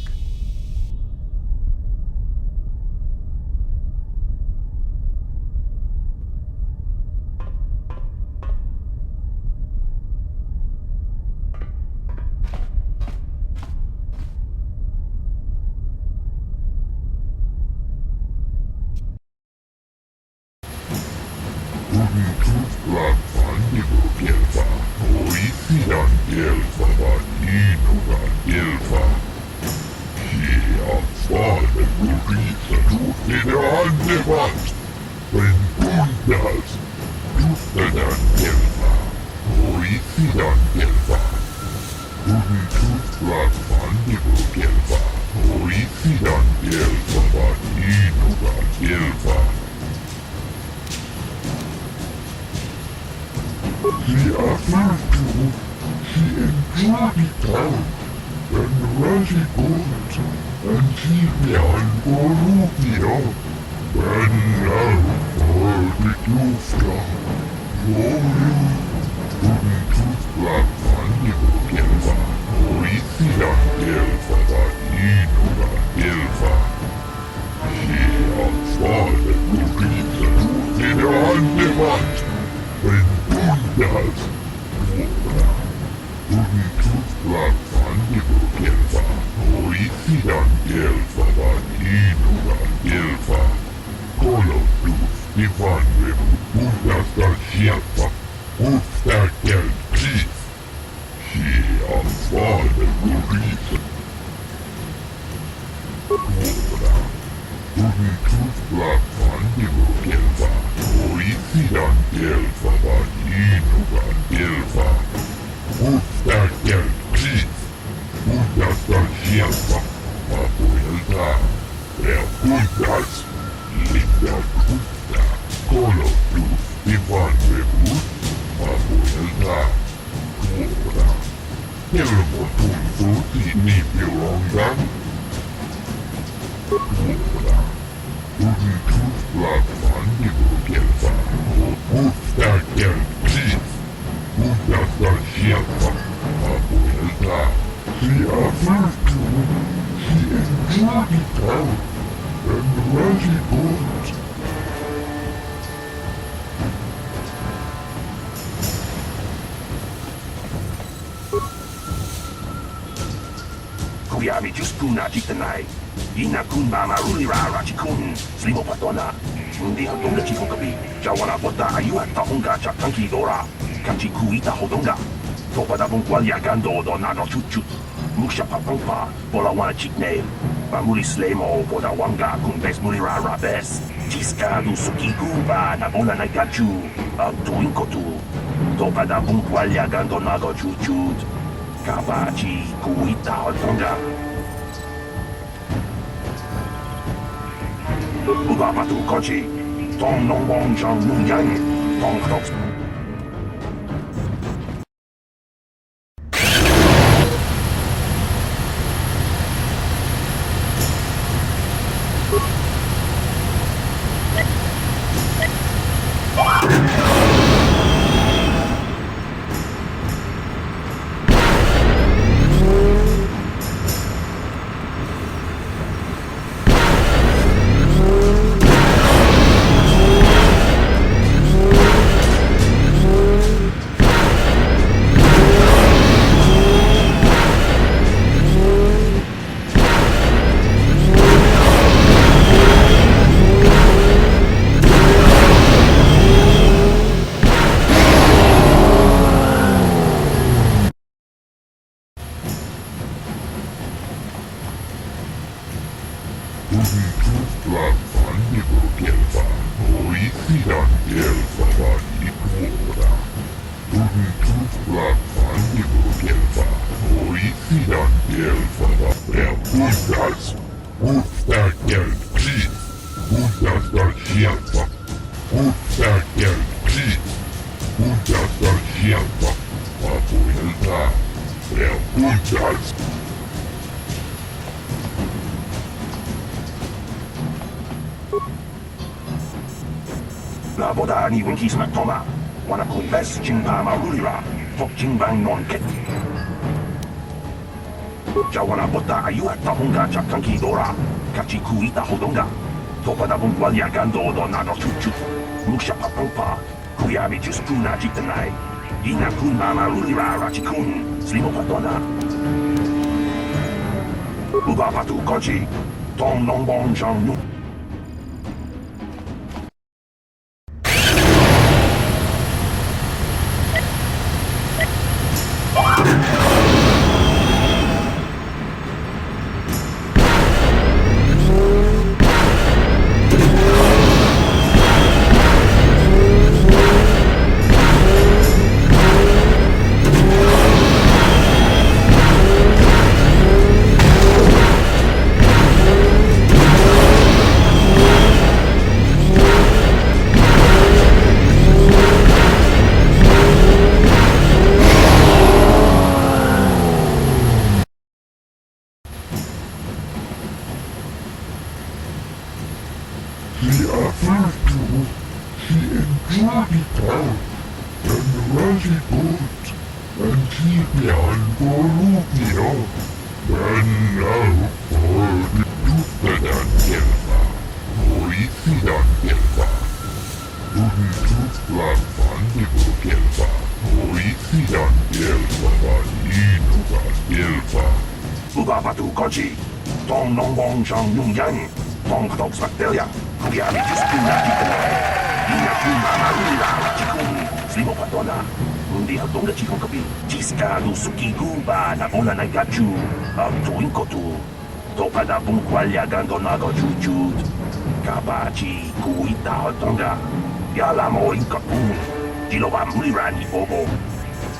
Kuyami Juspuna Jitanai, Ina Kunba Marulira Rachikun, Slimo Patona, Mundi Hodonga Chikokabi, Jawana Bota Ayua Tahonga Chatanki Dora, Kachi Kuita Hodonga, Topada Bunqualia Gando Donado Chuchut, Musha Papampa, Bolawana Chikne, Bamuri Slemo, Bodawanga, Kumbes Mulira Rabes, Chiska du Sukiku, Nabona Nagachu, Abduinkotu, Topada Bunqualia Gando Nago Chuchut, Kabachi Kuita Hodonga. Ubapatu Kochi, Tong Nong Wong Chang Nung Yang, Tong Krox. Naboda ni winkis matoma. Wana kumbes chimpa marulira. Fok chimbang non ket. Jawana bota ayuat tahunga chakanki dora. Kachi kuita hodonga. Topada bungwalia gando do nado chuchu. Musha papampa. Kuyabi juspuna jitanai. Ina kun mama rulira rachikun. Slimo patona. Uba patu kochi. Tong nong bong jang nu. Topada gando nago chuchut. Kabachi kuita hotonga. Yalamo inkapun. Jiloba mulirani bobo.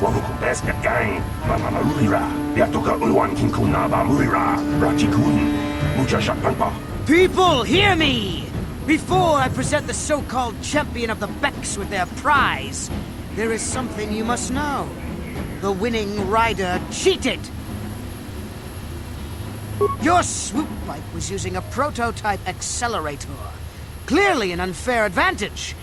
Wago kumpes gang. Mama mulira. Yatoka ulwan kinkunaba mulira. Rachikun. Mucha shakpanpa. People, hear me! Before I present the so-called champion of the Becks with their prize, there is something you must know. The winning rider cheated! Your swoop bike was using a prototype accelerator. Clearly an unfair advantage.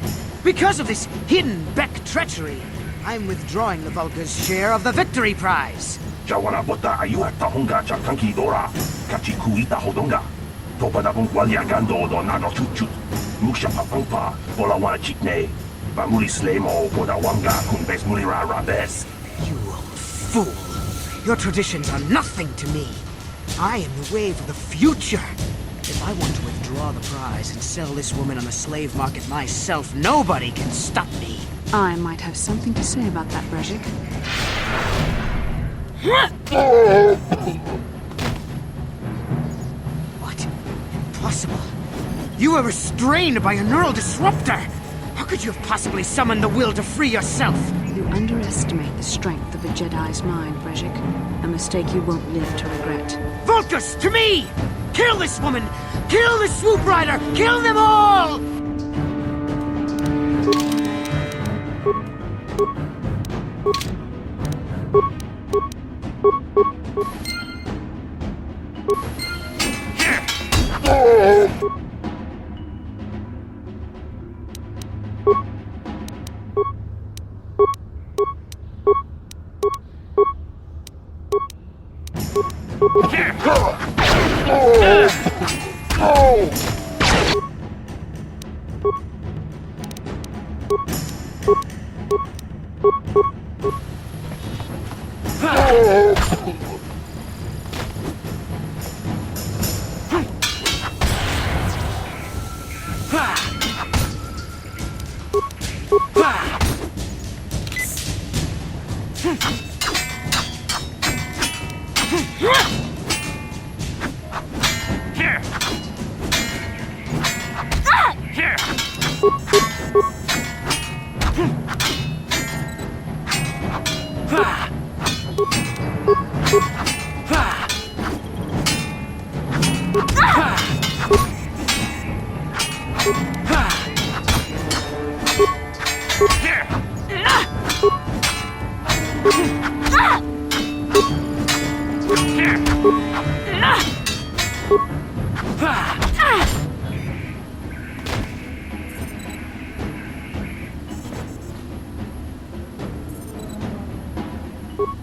Because of this hidden Beck treachery, I'm withdrawing the Vulca's share of the victory prize. Jawana bota ayuat tahunga chakanki dora. Kachi kuita hodonga. Topada bungwalia gando do nado chuchut. Musha papampa. Bola wana chitne. Bamuli slemo boda wanga kumbes mulira rabes. You old fool. Your traditions are nothing to me. I am the wave of the future. If I want to withdraw the prize and sell this woman on the slave market myself, nobody can stop me. I might have something to say about that, Brejik. What? Impossible. You were restrained by a neural disruptor. How could you have possibly summoned the will to free yourself? You underestimate the strength of a Jedi's mind, Brejik. A mistake you won't live to regret. Vulcus, to me! Kill this woman! Kill the swoop rider! Kill them all!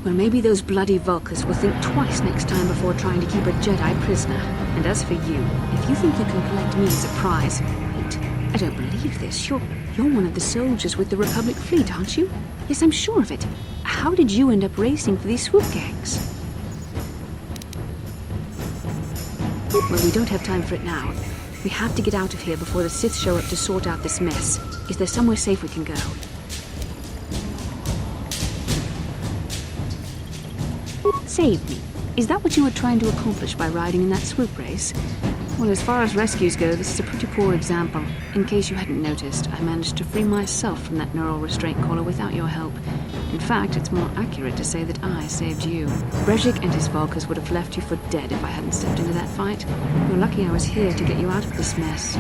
Well, maybe those bloody Vulkars will think twice next time before trying to keep a Jedi prisoner. And as for you, if you think you can collect me as a prize... Wait, I don't believe this. You're one of the soldiers with the Republic fleet, aren't you? Yes, I'm sure of it. How did you end up racing for these swoop gangs? Well, we don't have time for it now. We have to get out of here before the Sith show up to sort out this mess. Is there somewhere safe we can go? Save me. Is that what you were trying to accomplish by riding in that swoop race? Well, as far as rescues go, this is a pretty poor example. In case you hadn't noticed, I managed to free myself from that neural restraint collar without your help. In fact, it's more accurate to say that I saved you. Brejik and his Vulkars would have left you for dead if I hadn't stepped into that fight. You're lucky I was here to get you out of this mess.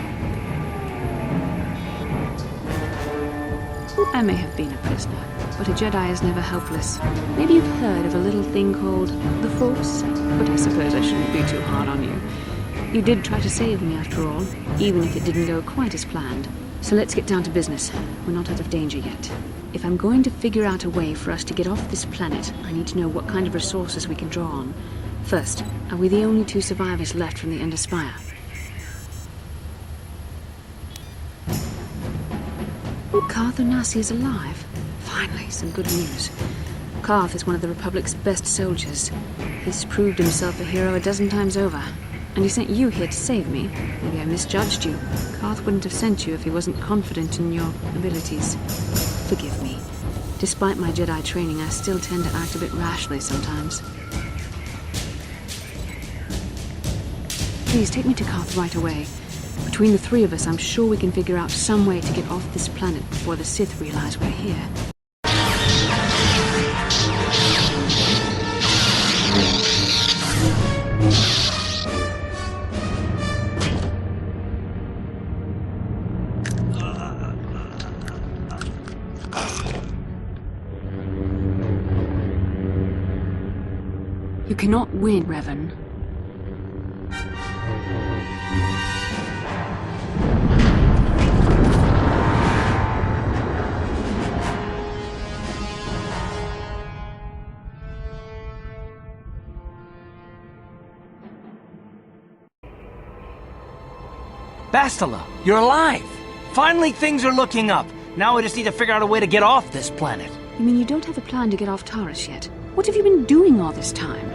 I may have been a prisoner, but a Jedi is never helpless. Maybe you've heard of a little thing called the Force, but I suppose I shouldn't be too hard on you. You did try to save me after all, even if it didn't go quite as planned. So let's get down to business. We're not out of danger yet. If I'm going to figure out a way for us to get off this planet, I need to know what kind of resources we can draw on. First, are we the only two survivors left from the Ender Spire? Karth Onasi is alive. Finally, some good news. Karth is one of the Republic's best soldiers. He's proved himself a hero a dozen times over. And he sent you here to save me. Maybe I misjudged you. Karth wouldn't have sent you if he wasn't confident in your abilities. Forgive me. Despite my Jedi training, I still tend to act a bit rashly sometimes. Please, take me to Karth right away. Between the three of us, I'm sure we can figure out some way to get off this planet before the Sith realize we're here. You cannot win, Revan. Bastila, you're alive! Finally, things are looking up. Now we just need to figure out a way to get off this planet. You mean you don't have a plan to get off Taris yet? What have you been doing all this time?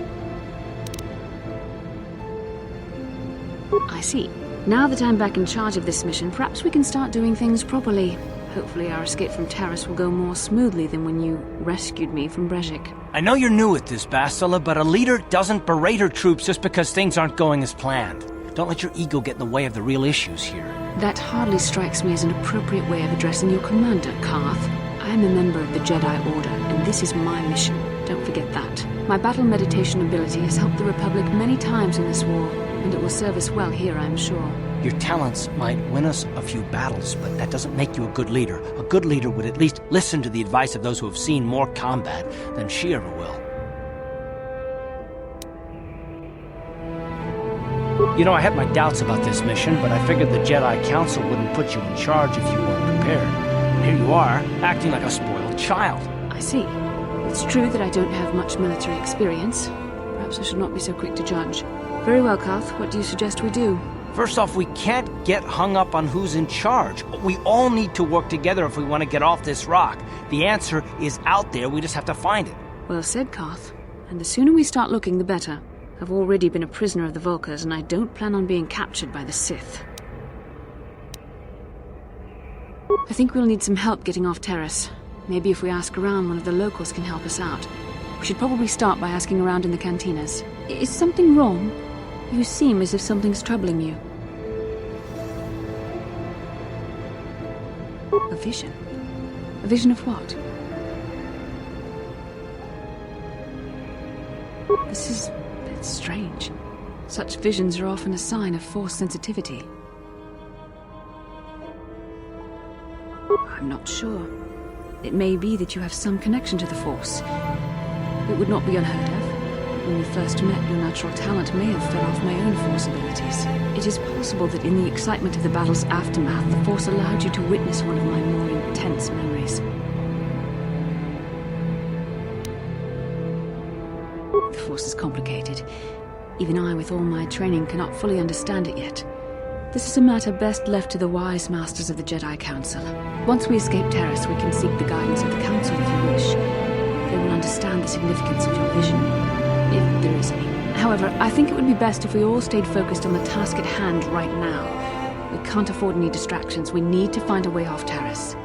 I see. Now that I'm back in charge of this mission, perhaps we can start doing things properly. Hopefully our escape from Taris will go more smoothly than when you rescued me from Brejik. I know you're new at this, Bastila, but a leader doesn't berate her troops just because things aren't going as planned. Don't let your ego get in the way of the real issues here. That hardly strikes me as an appropriate way of addressing your commander, Karth. I am a member of the Jedi Order, and this is my mission. Don't forget that. My battle meditation ability has helped the Republic many times in this war, and it will serve us well here, I'm sure. Your talents might win us a few battles, but that doesn't make you a good leader. A good leader would at least listen to the advice of those who have seen more combat than she ever will. You know, I had my doubts about this mission, but I figured the Jedi Council wouldn't put you in charge if you weren't prepared. And here you are, acting like a spoiled child. I see. It's true that I don't have much military experience. Perhaps I should not be so quick to judge. Very well, Karth. What do you suggest we do? First off, we can't get hung up on who's in charge. We all need to work together if we want to get off this rock. The answer is out there, we just have to find it. Well said, Karth. And the sooner we start looking, the better. I've already been a prisoner of the Vulkars, and I don't plan on being captured by the Sith. I think we'll need some help getting off Taris. Maybe if we ask around, one of the locals can help us out. We should probably start by asking around in the cantinas. Is something wrong? You seem as if something's troubling you. A vision? A vision of what? This is a bit strange. Such visions are often a sign of Force sensitivity. I'm not sure. It may be that you have some connection to the Force. It would not be unheard of. When we first met, your natural talent may have fed off my own Force abilities. It is possible that in the excitement of the battle's aftermath, the Force allowed you to witness one of my more intense memories. The Force is complicated. Even I, with all my training, cannot fully understand it yet. This is a matter best left to the wise masters of the Jedi Council. Once we escape Taris, we can seek the guidance of the Council if you wish. They will understand the significance of your vision, if there is any. However, I think it would be best if we all stayed focused on the task at hand right now. We can't afford any distractions. We need to find a way off Taris.